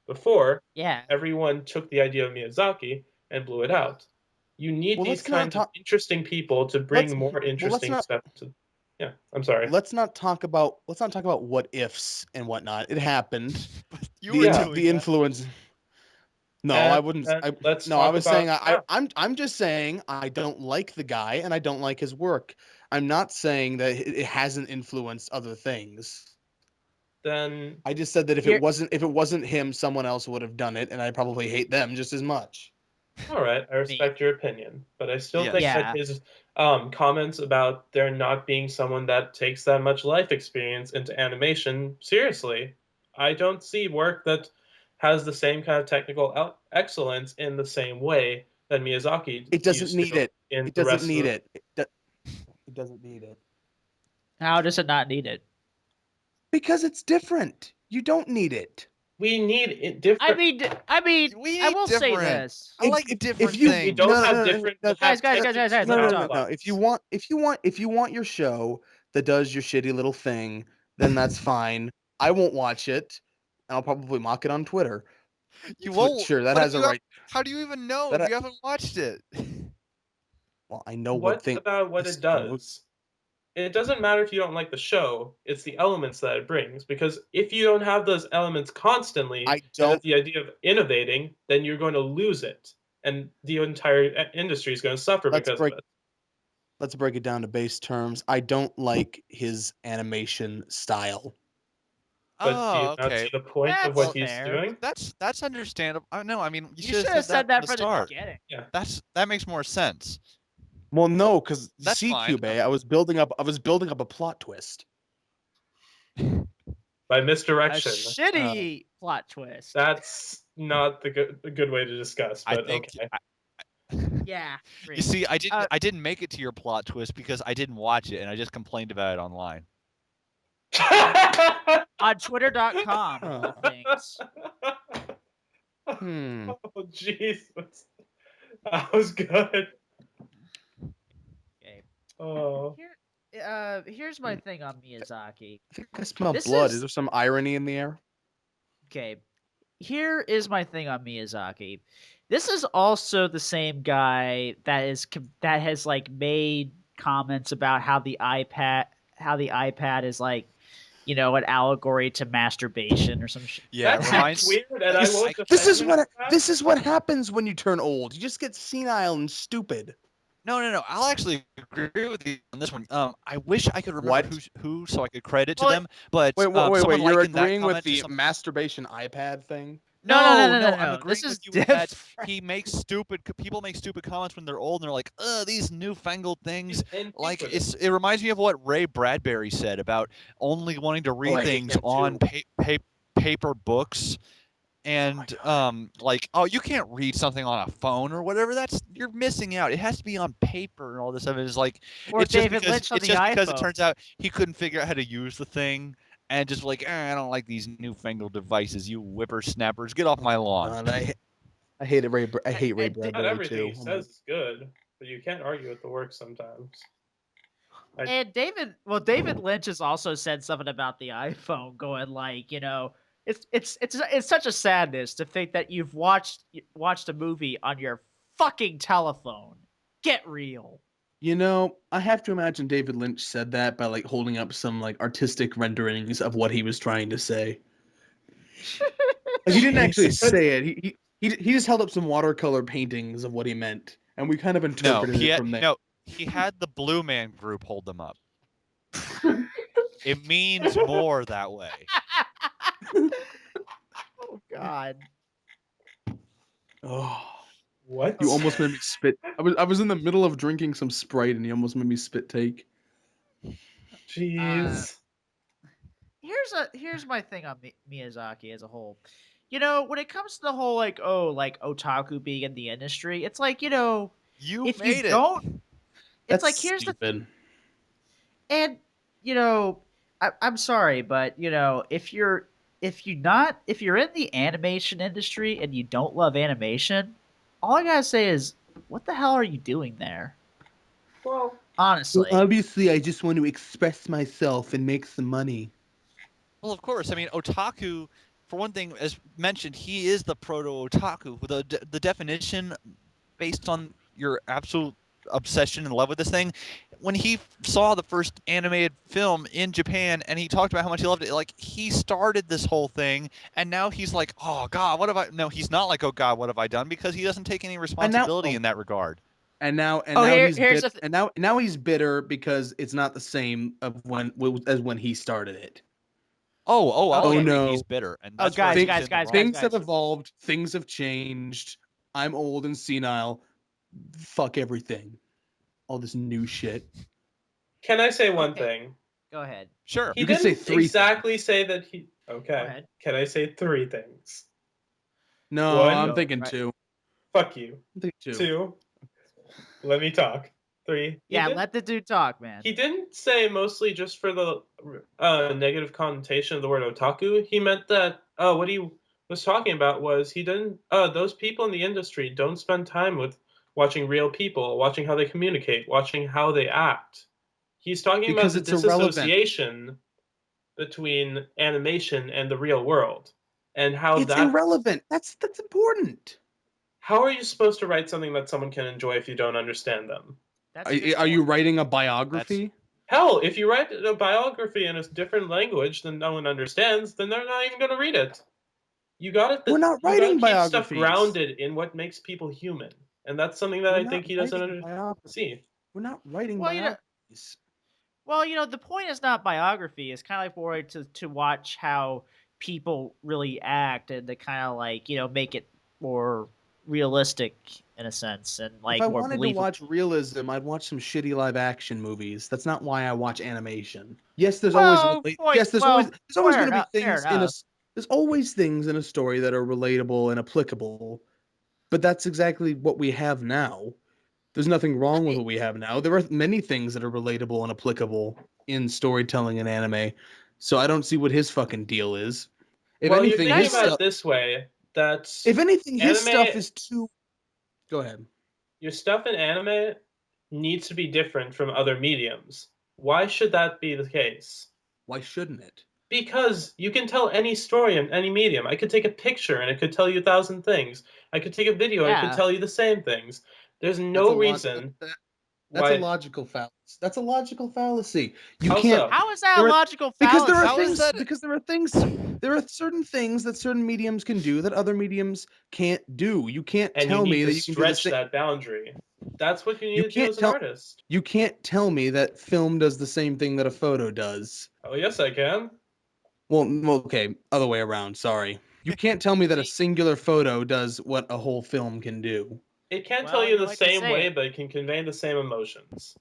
Before, Yeah. everyone took the idea of Miyazaki and blew it out. You need Well, these let's not kinds of talk- interesting people to bring more interesting not- stuff to. Yeah, I'm sorry. let's not talk about what ifs and whatnot. It happened. you were doing The that. influence. No, And- I wouldn't. and let's No, I talk was about- saying yeah. I'm just saying I don't like the guy and I don't like his work. I'm not saying that it hasn't influenced other things. Then I just said that if Here- it wasn't him, someone else would have done it, and I probably hate them just as much. all right, I respect your opinion, but I still Yes. think Yeah. that his comments about there not being someone that takes that much life experience into animation seriously, I don't see work that has the same kind of technical excellence in the same way that Miyazaki It doesn't used need to it. in It the doesn't rest need of it. It doesn't need it How does it not need it? because it's different. You don't need it. We need it different. We I need will say different. this. I like different things. We don't have different. no, Guys, guys, techniques guys, guys, and guys, no. outlines. If you want your show that does your shitty little thing, then that's fine. I won't watch it, and I'll probably mock it on Twitter. You But won't. sure, that what if has a you have- right. How do you even know That if I- you haven't watched it? Well, I know What thing. about what this- it does? It doesn't matter if you don't like the show, it's the elements that it brings. Because if you don't have those elements constantly, I and don't. with the idea of innovating, then you're going to lose it. And the entire industry is going to suffer Let's because break- of it. Let's break it down to base terms. I don't like his animation style. But do you Oh, not okay. see the point of That's what he's fair. doing? That's understandable. No, I mean You should should have said that from from the start. the beginning. That makes more sense. Well, no, because That's fine. CQB, I was building up a plot twist. By A misdirection. shitty plot twist. That's not the good way to discuss, I but think. okay. Yeah. You see, I didn't. Uh, I didn't make it to your plot twist because I didn't watch it, and I just complained about it online. On Twitter.com, of all things. Hmm. Oh, Jesus. That was good. Okay. Oh. Here's my thing on Miyazaki. I think I smell This blood. is- Is there some irony in the air? Okay. Here is my thing on Miyazaki. This is also the same guy that has like made comments about how the iPad is like, you know, an allegory to masturbation or some shit. Yeah, That it sounds reminds. weird, and I This- won't This is defend him what for that. this is what happens when you turn old. You just get senile and stupid. No. I'll actually agree with you on this one. I wish I could remember What? who, so I could credit to Well, them. But Wait. someone You're likened that agreeing with comment to the some. masterbation iPad thing? No. I'm This agreeing is with you with that. different. He makes stupid. People make stupid comments when they're old, and they're like, "Ugh, these newfangled things." And Like with it. it reminds me of what Ray Bradbury said about only wanting to read I hate things him on too. paper books. And like, oh, you can't read something on a phone or whatever. You're missing out. It has to be on paper and all this stuff. It's like Or David Lynch on it's the just because it iPhone. turns out he couldn't figure out how to use the thing, and just like, I don't like these newfangled devices. You whippersnappers, get off my lawn. God, I hate it. I hate Ray and Not Bradbury everything too. he says is good, but you can't argue with the work sometimes. And David Lynch has also said something about the iPhone, going like, it's such a sadness to think that you've watched a movie on your fucking telephone. Get real. I have to imagine David Lynch said that by like holding up some like artistic renderings of what he was trying to say. Like, he didn't actually say it. He just held up some watercolor paintings of what he meant, and we kind of interpreted it from there. He had the Blue Man Group hold them up. It means more that way. Oh God. Oh, What? you almost made me spit. I was in the middle of drinking some Sprite, and you almost made me spit take. Jeez. Here's my thing on Miyazaki as a whole. When it comes to the whole like otaku being in the industry, it's like You if made you it. don't, it's That's like here's stupid. and I'm sorry, but if you're in the animation industry and you don't love animation, all I gotta say is, what the hell are you doing there? Well, Honestly, Obviously, I just want to express myself and make some money. Well, of course. I mean, otaku, for one thing, as mentioned, he is the proto-otaku. The definition, based on your absolute obsession and love with this thing, when he saw the first animated film in Japan and he talked about how much he loved it, like, he started this whole thing, and now he's like, oh, God, what have I... No, he's not like, oh, God, what have I done? Because he doesn't take any responsibility in that regard. And now here's the now he's bitter because it's not the same as when he started it. I'll Okay. agree no. he's bitter. And Oh, that's where I guys, think guys, he's in the guys, wrong. guys. Things have evolved. Things have changed. I'm old and senile. Fuck everything. All this new shit. can I say one Okay. thing? Go ahead. Sure. He You could say didn't three exactly say that he. Go Okay. ahead. Can I say three things? No, One. I'm thinking Right. two. Fuck you. I'm thinking two. Two. Let me talk. Three. Yeah, let the dude talk, man. He didn't say mostly just for the negative connotation of the word otaku. He meant that what he was talking about was he didn't. Those people in the industry don't spend time with watching real people, watching how they communicate, watching how they act. He's talking Because about the it's irrelevant. disassociation between animation and the real world, and how It's irrelevant. That's important. How are you supposed to write something that someone can enjoy if you don't understand them? That's a good Are you point. writing a biography? Hell, if you write a biography in a different language than no one understands, then they're not even going to read it. You got it. We're not You gotta writing keep stuff biographies. grounded in what makes people human, and that's something that We're I not think he doesn't writing biographies. see. We're not writing Well, biographies. the point is not biography. It's kind of like more to watch how people really act and to kind of like make it more realistic in a sense and like If I more wanted to believable. watch realism, I'd watch some shitty live action movies. That's not why I watch animation. Yes, there's Well, always point- yes, there's well, always fair going to be enough, fair things in a enough. there's always things in a story that are relatable and applicable. But that's exactly what we have now. There's nothing wrong with what we have now. There are many things that are relatable and applicable in storytelling and anime. So I don't see what his fucking deal is. If Well, you're anything, thinking his about it stuff. this way: that If anything, his anime- stuff is too. Go ahead. your stuff in anime needs to be different from other mediums. Why should that be the case? Why shouldn't it? Because you can tell any story in any medium. I could take a picture and it could tell you 1,000 things. I could take a video and it Yeah. could tell you the same things. There's That's no a reason That's why. a logical fallacy. That's a logical fallacy. You How can't so? How is that There a are- logical because fallacy? there are How is things that- because there are certain things that certain mediums can do that other mediums can't do. You can't And tell you need me to that you can do the stretch same. that boundary. That's what you You need to do can't as an tell- artist. You can't tell me that film does the same thing that a photo does. Oh, yes, I can. Well, okay, other way around. Sorry. You can't tell me that a See- singular photo does what a whole film can do. It can't Well, tell you you the like to same say way, it. but it can convey the same emotions.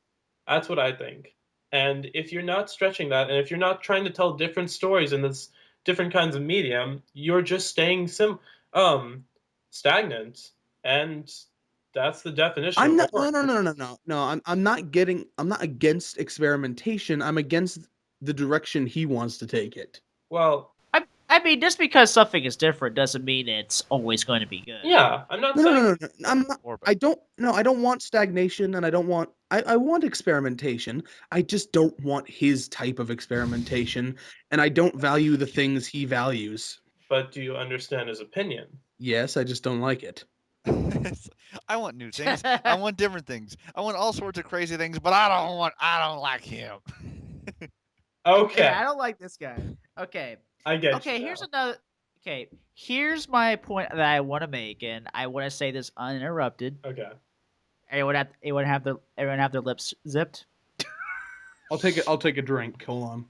That's what I think. And if you're not stretching that, and if you're not trying to tell different stories in this different kinds of medium, you're just staying stagnant. And that's the definition I'm of not. boring. No. I'm not getting. I'm not against experimentation. I'm against the direction he wants to take it. Well, I mean, just because something is different doesn't mean it's always going to be good. yeah, I'm not No, saying. no, no, no, no. I'm not. Or I don't. No, I don't want stagnation, and I don't want. I want experimentation. I just don't want his type of experimentation, and I don't value the things he values. But do you understand his opinion? Yes, I just don't like it. I want new things. I want different things. I want all sorts of crazy things, but I don't like him. Okay, Yeah, I don't like this guy. Okay. I get Okay, you. here's now. another. Okay, here's my point that I want to make, and I want to say this uninterrupted. Okay. Everyone have their lips zipped. I'll take it. I'll take a drink. Hold on.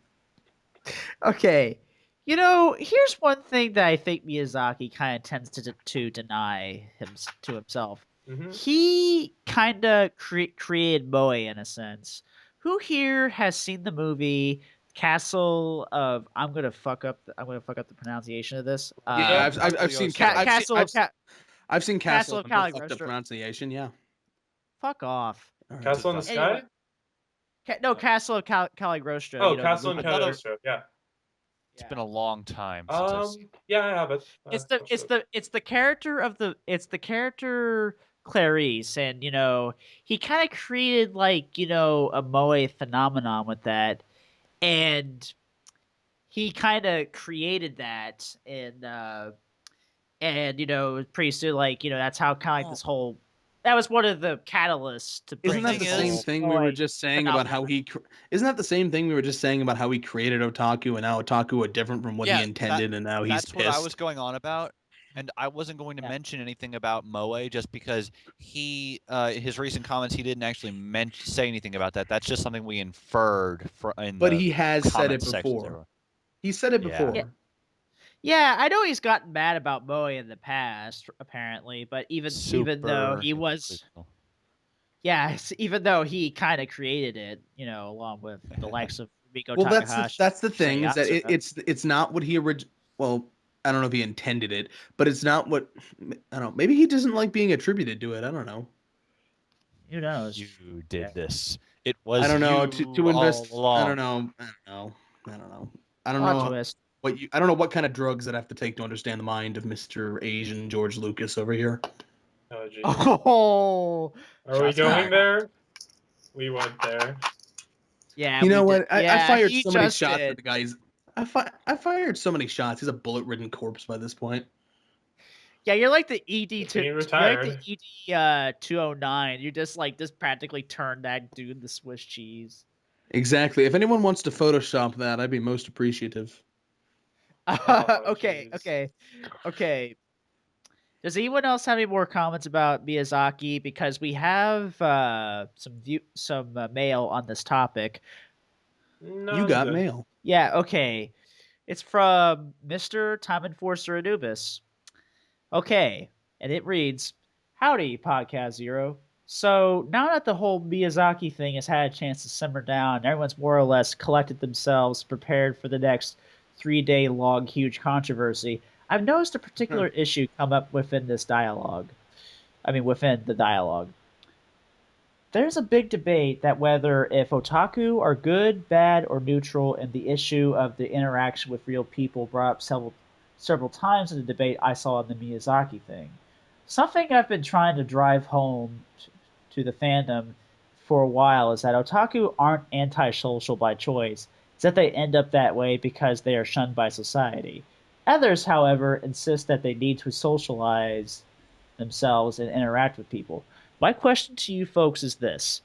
Okay, you know, here's one thing that I think Miyazaki kind of tends to deny to himself. Hmm. He kind of created Moe in a sense. Who here has seen the movie Castle of? I'm gonna fuck up. I'm gonna fuck up the pronunciation of this. Yeah, I've seen Castle of I've seen Castle Castle of of fucked up Cagliostro. pronunciation. Yeah. Fuck off. All right. Castle in the Sky? Anyway, no, Castle of Cagliostro. Oh, you know, the Castle in movie. Another- Cagliostro. Yeah. It's been a long time since I've seen. Yeah, I have it. It's the character of the character Clarice, and you know he kind of created like a moe phenomenon with that, and he kind of created that, and pretty soon that's how kind of like this whole that was one of the catalysts to bring Isn't that thing the this same whole thing we were moe just saying about how phenomenon. Isn't that the same thing we were just saying about how he created otaku and how otaku are different from what he Yeah, intended and now he's that's what I was pissed? going on about, and I wasn't going to Yeah. mention anything about Moe just because his recent comments, he didn't actually say anything about that. That's just something we inferred in But the he has said comment it sections before. everywhere. He said it Yeah. before. Yeah, I know he's gotten mad about Moe in the past, apparently, but even though Super he was, hypocritical. even though he kind of created it, along with the likes of Miko Well, Takahashi, that's the thing is that Sayasuka. it's not what he well, I don't know if he intended it, but it's not what I don't know. Maybe he doesn't like being attributed to it. I don't know. Who knows? You did this. It was I don't know you to invest. all along. I don't know. I don't know. I don't know. I don't Plot know twist. I don't know what kind of drugs I'd have to take to understand the mind of Mr. Asian George Lucas over here. Oh, geez. Oh, Are we shots going fired. there? We went there. Yeah, You know we what? did. I fired he so many just shots did. at the guys. I fired so many shots. He's a bullet-ridden corpse by this point. Yeah, you're like the ED Good thing he you're like the retired. ED 209. You just practically turned that dude the Swiss cheese. Exactly. If anyone wants to Photoshop that, I'd be most appreciative. Oh, Okay, jeez. okay. Does anyone else have any more comments about Miyazaki? Because we have some mail on this topic. No, You I'm got good. mail. Yeah, okay. It's from Mr. Time Enforcer Anubis. Okay, and it reads, "Howdy, Podcast Zero. So now that the whole Miyazaki thing has had a chance to simmer down, and everyone's more or less collected themselves, prepared for the next 3-day long huge controversy, I've noticed a particular issue come up within this dialogue. I mean, within the dialogue. There's a big debate that whether if otaku are good, bad, or neutral, and the issue of the interaction with real people brought up several times in the debate I saw in the Miyazaki thing. Something I've been trying to drive home to the fandom for a while is that otaku aren't antisocial by choice. It's that they end up that way because they are shunned by society. Others, however, insist that they need to socialize themselves and interact with people. My question to you folks is this.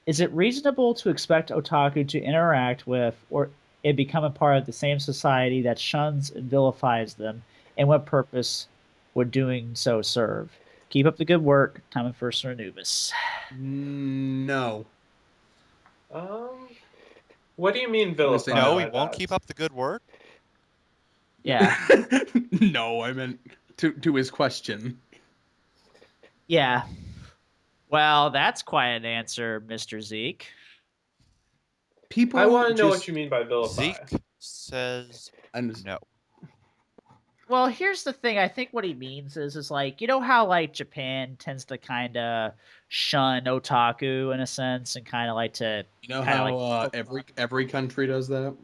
Is it reasonable to expect otaku to interact with and become a part of the same society that shuns and vilifies them, and what purpose would doing so serve? Keep up the good work. Time of first Anubis. No. What do you mean gonna say vilify? no. No, by he won't that? keep up the good work. Yeah. No, I meant to his question. Yeah. Well, that's quite an answer, Mr. Zeke. People I want to know just, what you mean by vilify. Zeke says I'm just- no. Well, here's the thing. I think what he means is like, you know how like Japan tends to kind of shun otaku in a sense and kind of like to You know kinda how like every country does that?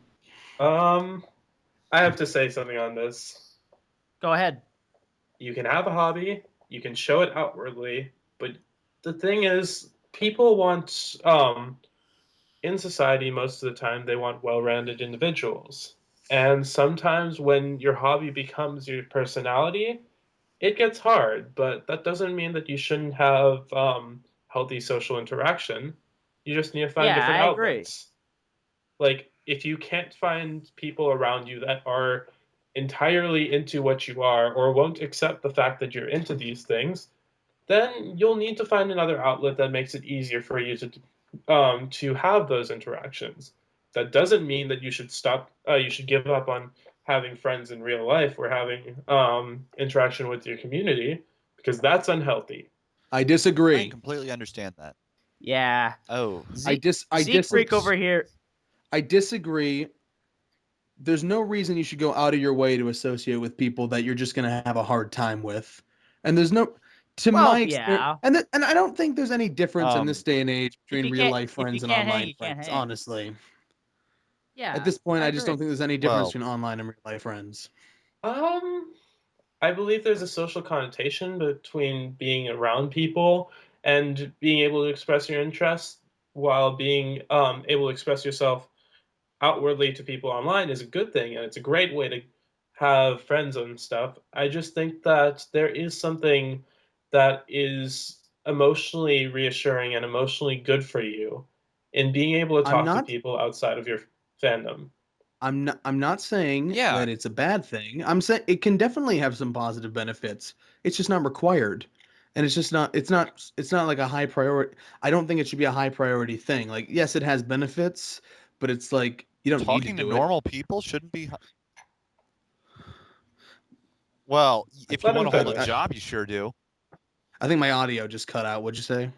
I have to say something on this. Go ahead. You can have a hobby, you can show it outwardly, but the thing is, people want, in society, most of the time, they want well-rounded individuals. And sometimes when your hobby becomes your personality, it gets hard, but that doesn't mean that you shouldn't have healthy social interaction. You just need to find Yeah, different I agree. outlets. Like, if you can't find people around you that are entirely into what you are or won't accept the fact that you're into these things, then you'll need to find another outlet that makes it easier for you to have those interactions. That doesn't mean that you should stop. You should give up on having friends in real life or having interaction with your community because that's unhealthy. I I disagree. completely understand that. Yeah. Oh, Zeke, I Zeke Freak over here. I disagree. There's no reason you should go out of your way to associate with people that you're just gonna have a hard time with. And there's no, to Well, my experience, yeah. and I don't think there's any difference in this day and age If between you real can't life if you friends and can't hang, online you can't friends. hang. Honestly, Yeah. at this point, I I just agree. don't think there's any difference well, between online and real life friends. Um, I believe there's a social connotation between being around people and being able to express your interests while being able to express yourself outwardly to people online is a good thing, and it's a great way to have friends and stuff. I just think that there is something that is emotionally reassuring and emotionally good for you in being able to I'm talk to not people outside of your fandom. I'm not saying yeah. that it's a bad thing. I'm saying it can definitely have some positive benefits. It's just not required. And it's not like a high priority. I don't think it should be a high priority thing. Like yes, it has benefits, but it's like you don't need to Talking to do it. normal people shouldn't be. Well, if you Let want him to hold a finish. job, you sure do. I think my audio just cut out. What'd you say?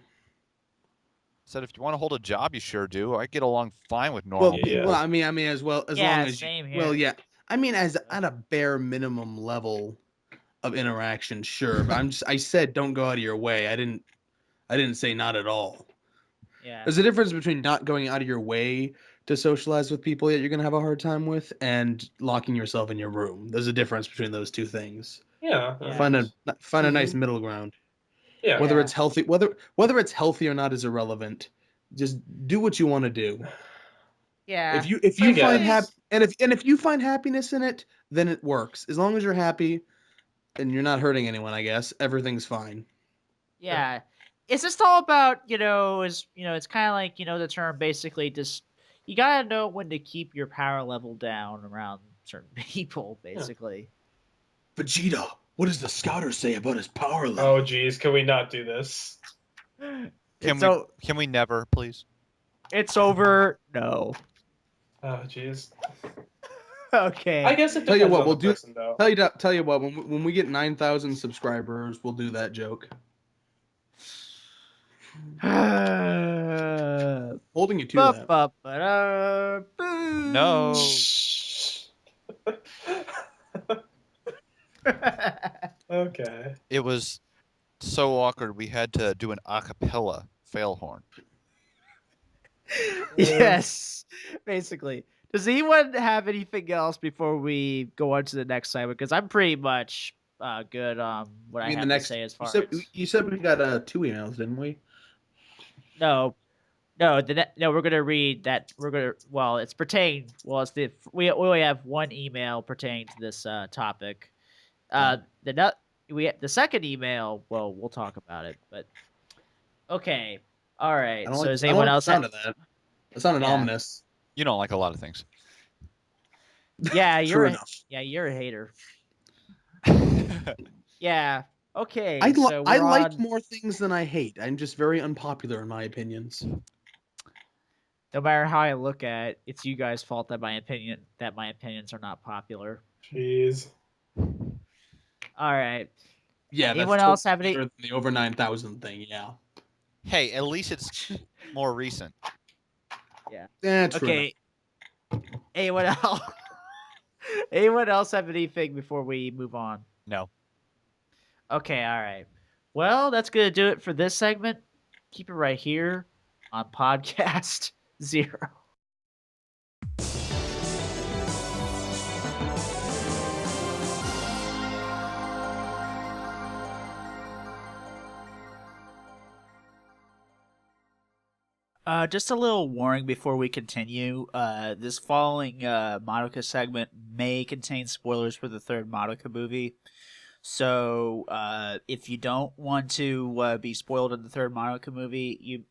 Said if you want to hold a job, you sure do. I get along fine with normal Well, Yeah. people. I mean, as well as long Yeah, as you. same Well, here. yeah. I mean, as at a bare minimum level of interaction, sure. But I said don't go out of your way. I didn't say not at all. Yeah. There's a difference between not going out of your way to socialize with people that you're gonna have a hard time with and locking yourself in your room. There's a difference between those two things. Yeah. Yeah. Find a nice Mhm. middle ground. Yeah. Whether Yeah. it's healthy, whether it's healthy or not is irrelevant. Just do what you want to do. Yeah. If I you find guess. if you find happiness in it, then it works. As long as you're happy and you're not hurting anyone, I guess everything's fine. Yeah. It's just all about, it's kind of like, the term basically just, you got to know when to keep your power level down around certain people, basically. Vegeta, what does the scouter say about his power Oh, geez, can we not do this? Can It's can we never, please? it's over. No. Oh, geez. Okay. I guess it Tell you depends what, on the person, though. tell you what, when we get 9,000 subscribers, we'll do that joke. Holding you to that. No. Okay. It was so awkward. We had to do an a cappella fail horn. Yes, basically. Does anyone have anything else before we go on to the next segment? Because I'm pretty much good on what I I mean, have to say as far as you said we got 2 emails, didn't we? no, no, no. We're gonna read that. We're gonna it's pertaining. Well, it's we only have one email pertaining to this topic. The second email. Well, we'll talk about it. But okay, all right. So does I don't anyone like the else sound of that. It sounded Yeah. ominous. You don't like a lot of things. Yeah, True enough. you're a hater. Yeah. Okay, I so I we're like on. more things than I hate. I'm just very unpopular in my opinions. No matter how I look at it, it's you guys' fault that my opinions are not popular. Jeez. All right. Yeah, Anyone that's else totally have any? better than the over 9,000 thing. Yeah. Hey, at least it's more recent. Yeah. Yeah, true enough. Okay. Anyone else? Anyone else have anything before we move on? No. Okay. All right. Well, that's gonna do it for this segment. Keep it right here on podcast 0. Just a little warning before we continue. This following Madoka segment may contain spoilers for the third Madoka movie. So, if you don't want to be spoiled in the third Madoka movie,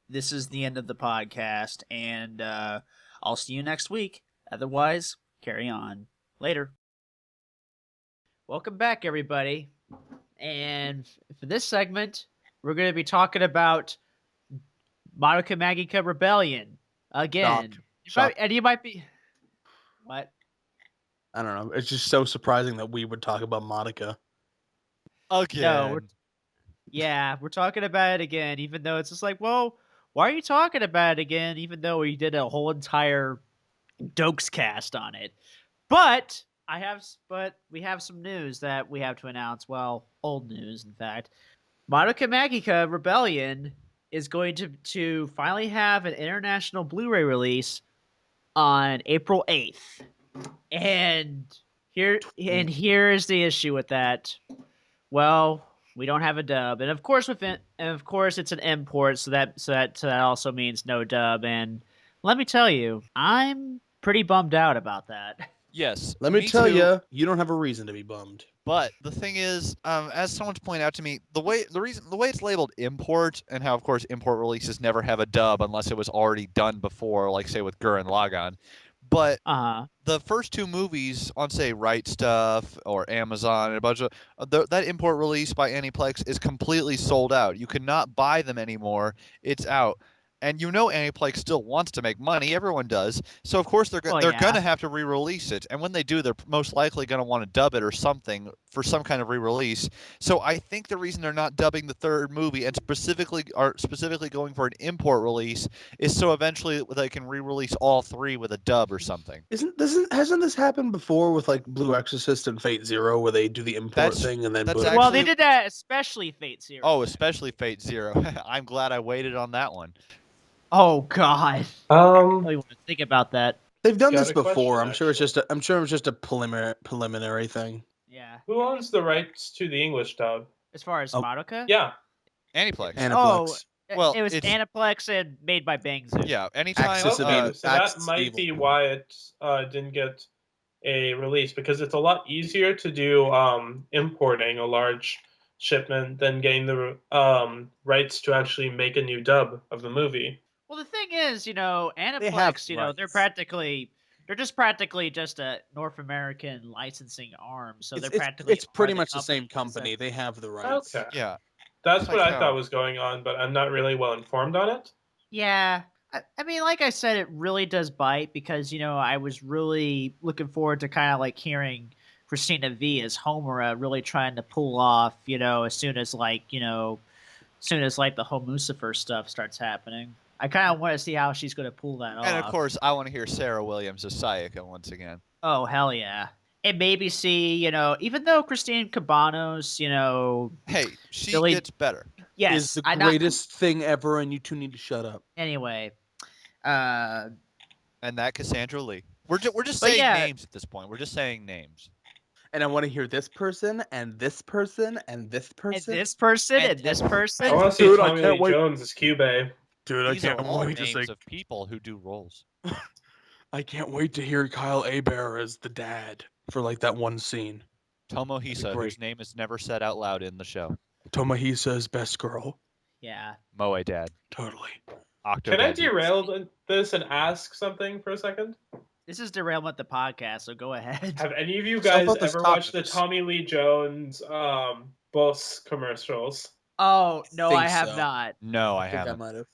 this is the end of the podcast, and I'll see you next week. Otherwise, carry on. Later. Welcome back, everybody. And for this segment, we're going to be talking about Madoka Magica Rebellion again. Shock. And you might be what? I don't know. It's just so surprising that we would talk about Monica. Again. No, we're talking about it again, even though it's just like, well, why are you talking about it again? Even though we did a whole entire Dokes cast on it. But we have some news that we have to announce. Well, old news, in fact. Madoka Magica Rebellion is going to finally have an international Blu-ray release on April 8th. And here is the issue with that. Well, we don't have a dub, and of course it's an import, so that also means no dub. And let me tell you, I'm pretty bummed out about that. Yes. Let me tell too. you, you don't have a reason to be bummed. But the thing is, as someone's pointed out to me, the way it's labeled import, and how of course import releases never have a dub unless it was already done before, like say with Gurren Lagann. But the first two movies on say Right Stuff or Amazon and a bunch of that import release by Aniplex is completely sold out. You cannot buy them anymore. It's out. And Aniplex still wants to make money. Everyone does. So of course they're going to have to re-release it. And when they do, they're most likely going to want to dub it or something for some kind of re-release. So I think the reason they're not dubbing the third movie and specifically going for an import release is so eventually they can re-release all three with a dub or something. Hasn't this happened before with like Blue Exorcist and Fate Zero, where they do the import thing and then well, they did that, especially Fate Zero. Oh, especially Fate Zero. I'm glad I waited on that one. Oh God. I don't even want to think about that. They've done this before. I'm sure it's just a preliminary thing. Yeah. Who owns the rights to the English dub? As far as Madoka? Yeah. Aniplex. Oh, well, it was Aniplex and made by Bangzoo. Yeah, anytime. So that might be why it didn't get a release, because it's a lot easier to do importing a large shipment than getting the rights to actually make a new dub of the movie. Well, the thing is, Aniplex, they're just practically just a North American licensing arm. So it's pretty much the same company. They have the rights. Okay. Yeah. That's what I thought was going on, but I'm not really well informed on it. Yeah. I mean, like I said, it really does bite because, I was really looking forward to kind of like hearing Christina V as Homura really trying to pull off, as soon as the whole Lucifer stuff starts happening. I kind of want to see how she's going to pull that off. And of course, I want to hear Sarah Williams as Sayaka once again. Oh, hell yeah. And maybe see, even though Christine Cabanos, hey, she really gets better. Yes, is the greatest thing ever, and you two need to shut up. Anyway, and that Cassandra Lee. We're just saying names at this point. We're just saying names. And I want to hear this person and this person and this person and this person and this person. I want to see Tommy Lee Jones as Cube. Dude, These I can't are all wait to names see of people who do roles. I can't wait to hear Kyle Hebert as the dad for like that one scene. Tomohisa, whose name is never said out loud in the show. Tomohisa's best girl. Yeah. Moe dad. Totally. Can I derail this and ask something for a second? This is derailment the podcast, so go ahead. Have any of you So guys about this ever watched the topics. Tommy Lee Jones Boss commercials? Oh no, I think have so. not. No, I I think I haven't. might have.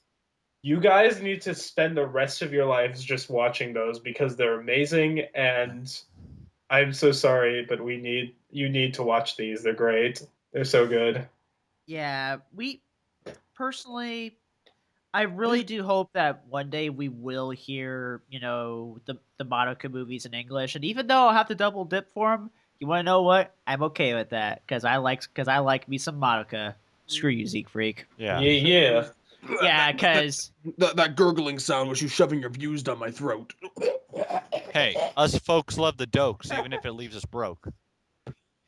You guys need to spend the rest of your lives just watching those because they're amazing, and I'm so sorry, but you need to watch these. They're great. They're so good. Yeah, personally, I really do hope that one day we will hear, the Madoka movies in English. And even though I'll have to double dip for them, you want to know what? I'm okay with that because I like me some Madoka. Screw you, Zeke Freak. Yeah. Yeah. Yeah, because That gurgling sound was you shoving your views down my throat. Hey, us folks love the dokes, even if it leaves us broke.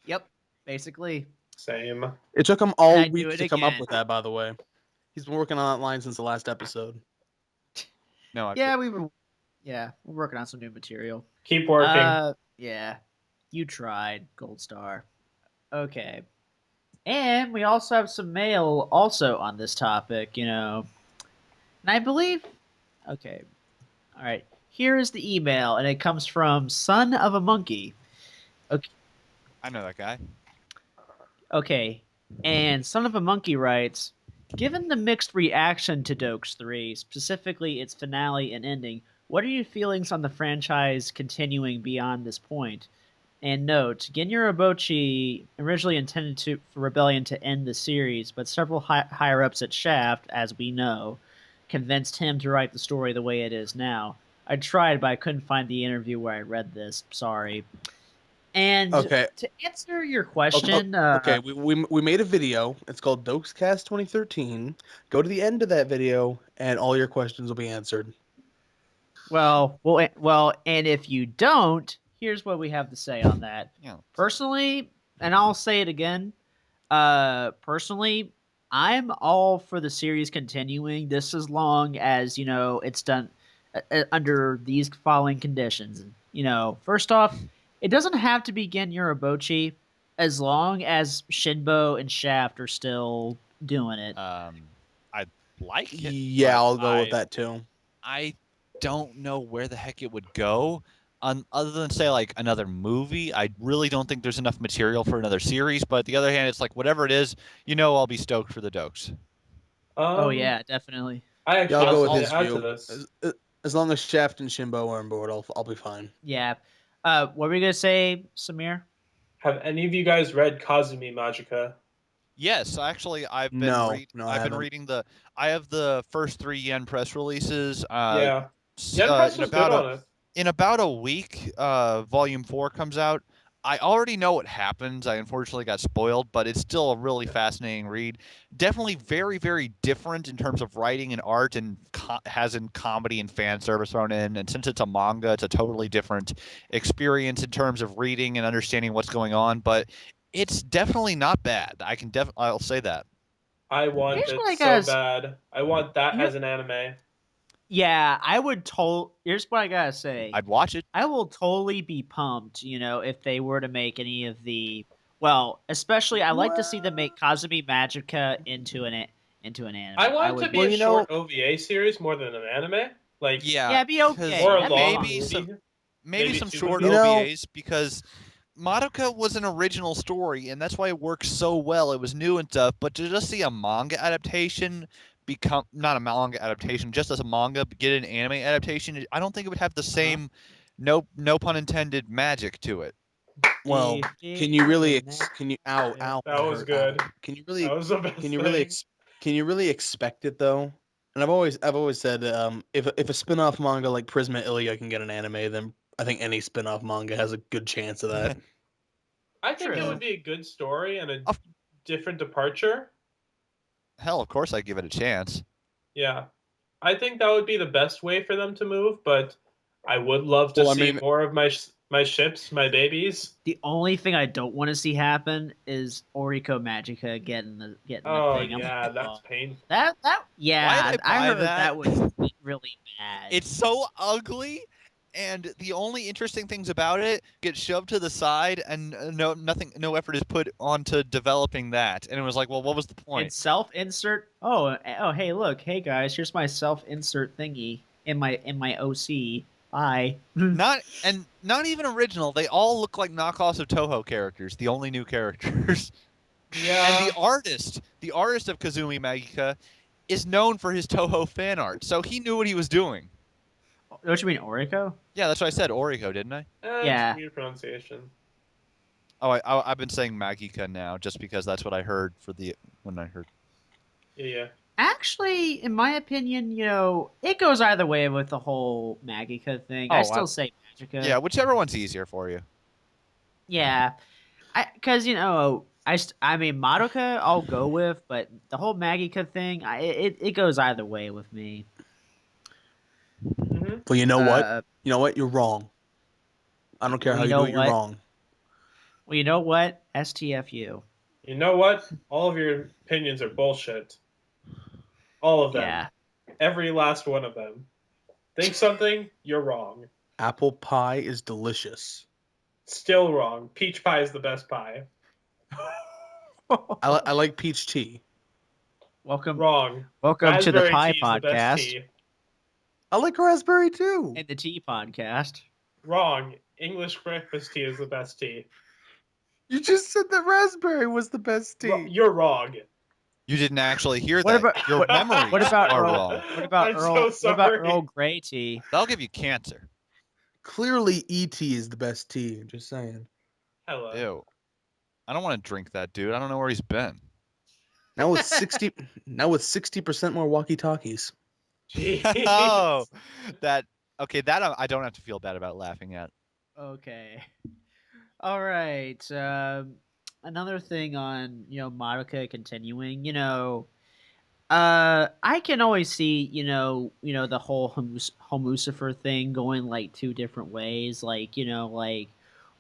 yep, basically. Same. It took him And all I'd do week it to come up again. with that, by the way. He's been working on that line since the last episode. No, Yeah, we're working on some new material. Keep working. Yeah, you tried, Gold Star. Okay. And we also have some mail also on this topic, And I believe okay. All right. Here is the email and it comes from Son of a Monkey. I know that guy. Okay. And Son of a Monkey writes, given the mixed reaction to Dokes 3, specifically its finale and ending, what are your feelings on the franchise continuing beyond this point? And note, Genya Robochi originally intended for Rebellion to end the series, but several higher-ups at Shaft, as we know, convinced him to write the story the way it is now. I tried, but I couldn't find the interview where I read this. Sorry. And Okay. to answer your question, Okay, we made a video. It's called Dokescast 2013. Go to the end of that video, and all your questions will be answered. well, and if you don't, here's what we have to say on that. Yeah. Personally, and I'll say it again, personally, I'm all for the series continuing this as long as, it's done under these following conditions. First off, it doesn't have to be Gen Yorobochi as long as Shinbo and Shaft are still doing it. I like it. Yeah, but I'll go with that too. I don't know where the heck it would go. Other than say like another movie, I really don't think there's enough material for another series. But the other hand, it's like whatever it is, I'll be stoked for the dokes. Oh yeah, definitely. I Yeah, I'll actually go have with his something to add view. to this. As long as Shaft and Shinbo are on board, I'll be fine. Yeah. What were you gonna say, Samir? Have any of you guys read Kazumi Magica? Yes, actually, I've been No, I I've been haven't. reading I have the first 3 yen press releases. Yeah. Yen Press was good on it. In about a week, volume 4 comes out. I already know what happens. I unfortunately got spoiled, but it's still a really fascinating read. Definitely very, very different in terms of writing and art, and has in comedy and fan service thrown in. And since it's a manga, it's a totally different experience in terms of reading and understanding what's going on. But it's definitely not bad. I'll say that. I want Here's it what I so gotta bad. I want that Here- as an anime. Yeah, I would here's what I gotta say. I'd watch it. I will totally be pumped, if they were to make any of well, especially I like to see them make Kazumi Magica into an anime. I want it to be Well, a you short OVA series more than an anime. Like yeah, be okay. or a That'd be long fine. maybe movie. some Maybe some two short movies. OVAs because Madoka was an original story, and that's why it works so well. It was new and stuff, but to just see a manga adaptation become not a manga adaptation, just as a manga get an anime adaptation, I don't think it would have the same no pun intended magic to it. Well, can you really? Can you? Ow! Yeah, Ow! that was hurt, good. ow. Can you really? That was the best Can you really? thing. Can you really expect it though? And I've always said, if a spin-off manga like Prisma Ilia can get an anime, then I think any spin-off manga has a good chance of that. I think it True. would be a good story and a Of- different departure. Hell, of course I'd give it a chance. Yeah. I think that would be the best way for them to move, but I would love to Well, I see mean- more of my ships, my babies. The only thing I don't want to see happen is Oriko Magica getting the Oh thing. yeah, that's painful. That yeah, Why'd I buy heard that? that was really bad. It's so ugly, and the only interesting things about it get shoved to the side, and no effort is put onto developing that. And it was like, well, what was the and point? self-insert. Oh, hey, look, hey guys, here's my self-insert thingy in my OC. Bye. Not even original. They all look like knockoffs of Toho characters. The only new characters. Yeah. And the artist of Kazumi Magika, is known for his Toho fan art. So he knew what he was doing. Don't you mean Oriko? Yeah, that's what I said. Oriko, didn't I? Yeah. It's weird pronunciation. Oh, I've been saying Magika now just because that's what I heard when I heard. Yeah. Actually, in my opinion, it goes either way with the whole Magica thing. I Oh, still say Magica. Yeah, whichever one's easier for you. Yeah. Because, I mean, Madoka I'll go with, but the whole Magica thing, it goes either way with me. Hmm. Well, you know what? Uh, You know what? You're wrong. I don't care Well, how you you know do it. You're what? wrong. Well, you know what? STFU. You know what? All of your opinions are bullshit. All of them. Yeah. Every last one of them. Think something, you're wrong. Apple pie is delicious. Still wrong. Peach pie is the best pie. I like peach tea. Welcome Wrong. to the Raspberry Pie tea is the best Podcast tea. I like raspberry too. and the Tea Podcast. Wrong. English breakfast tea is the best tea. You just said that raspberry was the best tea. You're wrong. You didn't actually hear What that. about- Your memories What about are Earl? wrong. What about I'm Earl? so What about sorry. Earl Grey tea? That'll give you cancer. Clearly, ET is the best tea. Just saying. Hello. Ew. I don't want to drink that, dude. I don't know where he's been. Now with 60% more walkie talkies. Jeez. Oh, that I don't have to feel bad about laughing at. Okay. All right. Another thing on Madoka continuing. I can always see the whole Homucifer thing going like two different ways. Like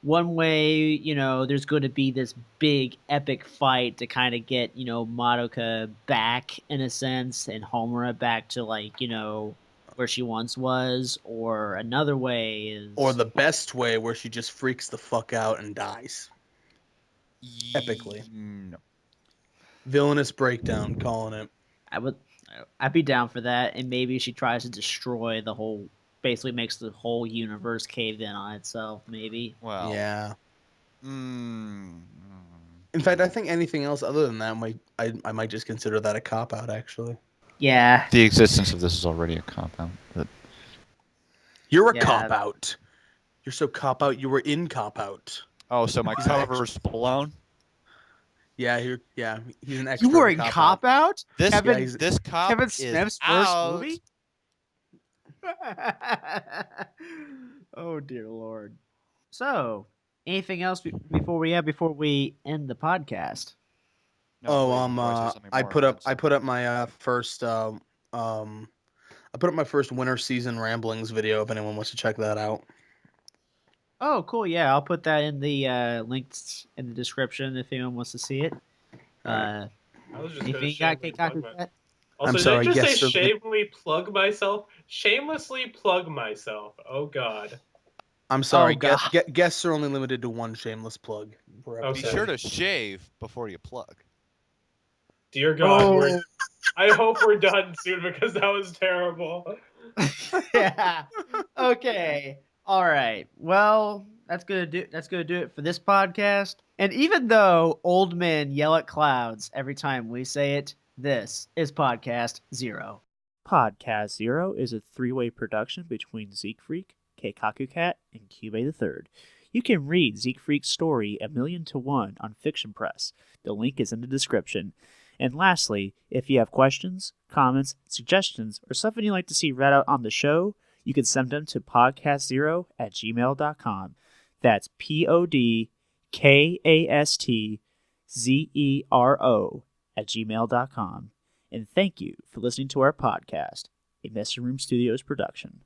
one way, there's going to be this big epic fight to kind of get Madoka back in a sense, and Homura back to where she once was, or another way is Or the best way where she just freaks the fuck out and dies. Epically. No. Villainous breakdown, calling it. I'd be down for that, and maybe she tries to destroy the whole, basically makes the whole universe cave in on itself. Maybe. Well. Yeah. Mm, In fact, I think anything else other than that I might just consider that a cop out. Actually, Yeah. the existence of this is already a compound. But you're a Yeah. cop out. You're so cop out. You were in cop out. oh, so my cover's blown. Yeah, he's an expert. You were in cop Cop Out? This Kevin- he's- this cop Kevin is Smith's first out. movie? Oh dear lord. So, anything else before we end the podcast? No, wait, before I say something I more put up offensive. my first I put up my first winter season ramblings video if anyone wants to check that out. Oh, cool. Yeah, I'll put that in the links in the description if anyone wants to see it. Alright. I was just Anything gonna you got, shamelessly Keikaku? plug my- Pet? Also, I'm did sorry, I just yes, say sir. shamelessly plug myself? Shamelessly plug myself. Oh god. I'm sorry, God. guests are only limited to one shameless plug per Okay. Be episode. sure to shave before you plug. Dear God, Oh. I hope we're done soon because that was terrible. Yeah. Okay. All right. Well, that's gonna do it for this podcast. And even though old men yell at clouds every time we say it, this is Podcast Zero. Podcast Zero is a three-way production between Zeke Freak, Keikaku Cat, and Cube III. You can read Zeke Freak's story 1,000,000 to 1 on Fiction Press. The link is in the description. And lastly, if you have questions, comments, suggestions, or something you'd like to see read out on the show, you can send them to podcastzero@gmail.com. That's podcastzero@gmail.com. And thank you for listening to our podcast, a Messy Room Studios production.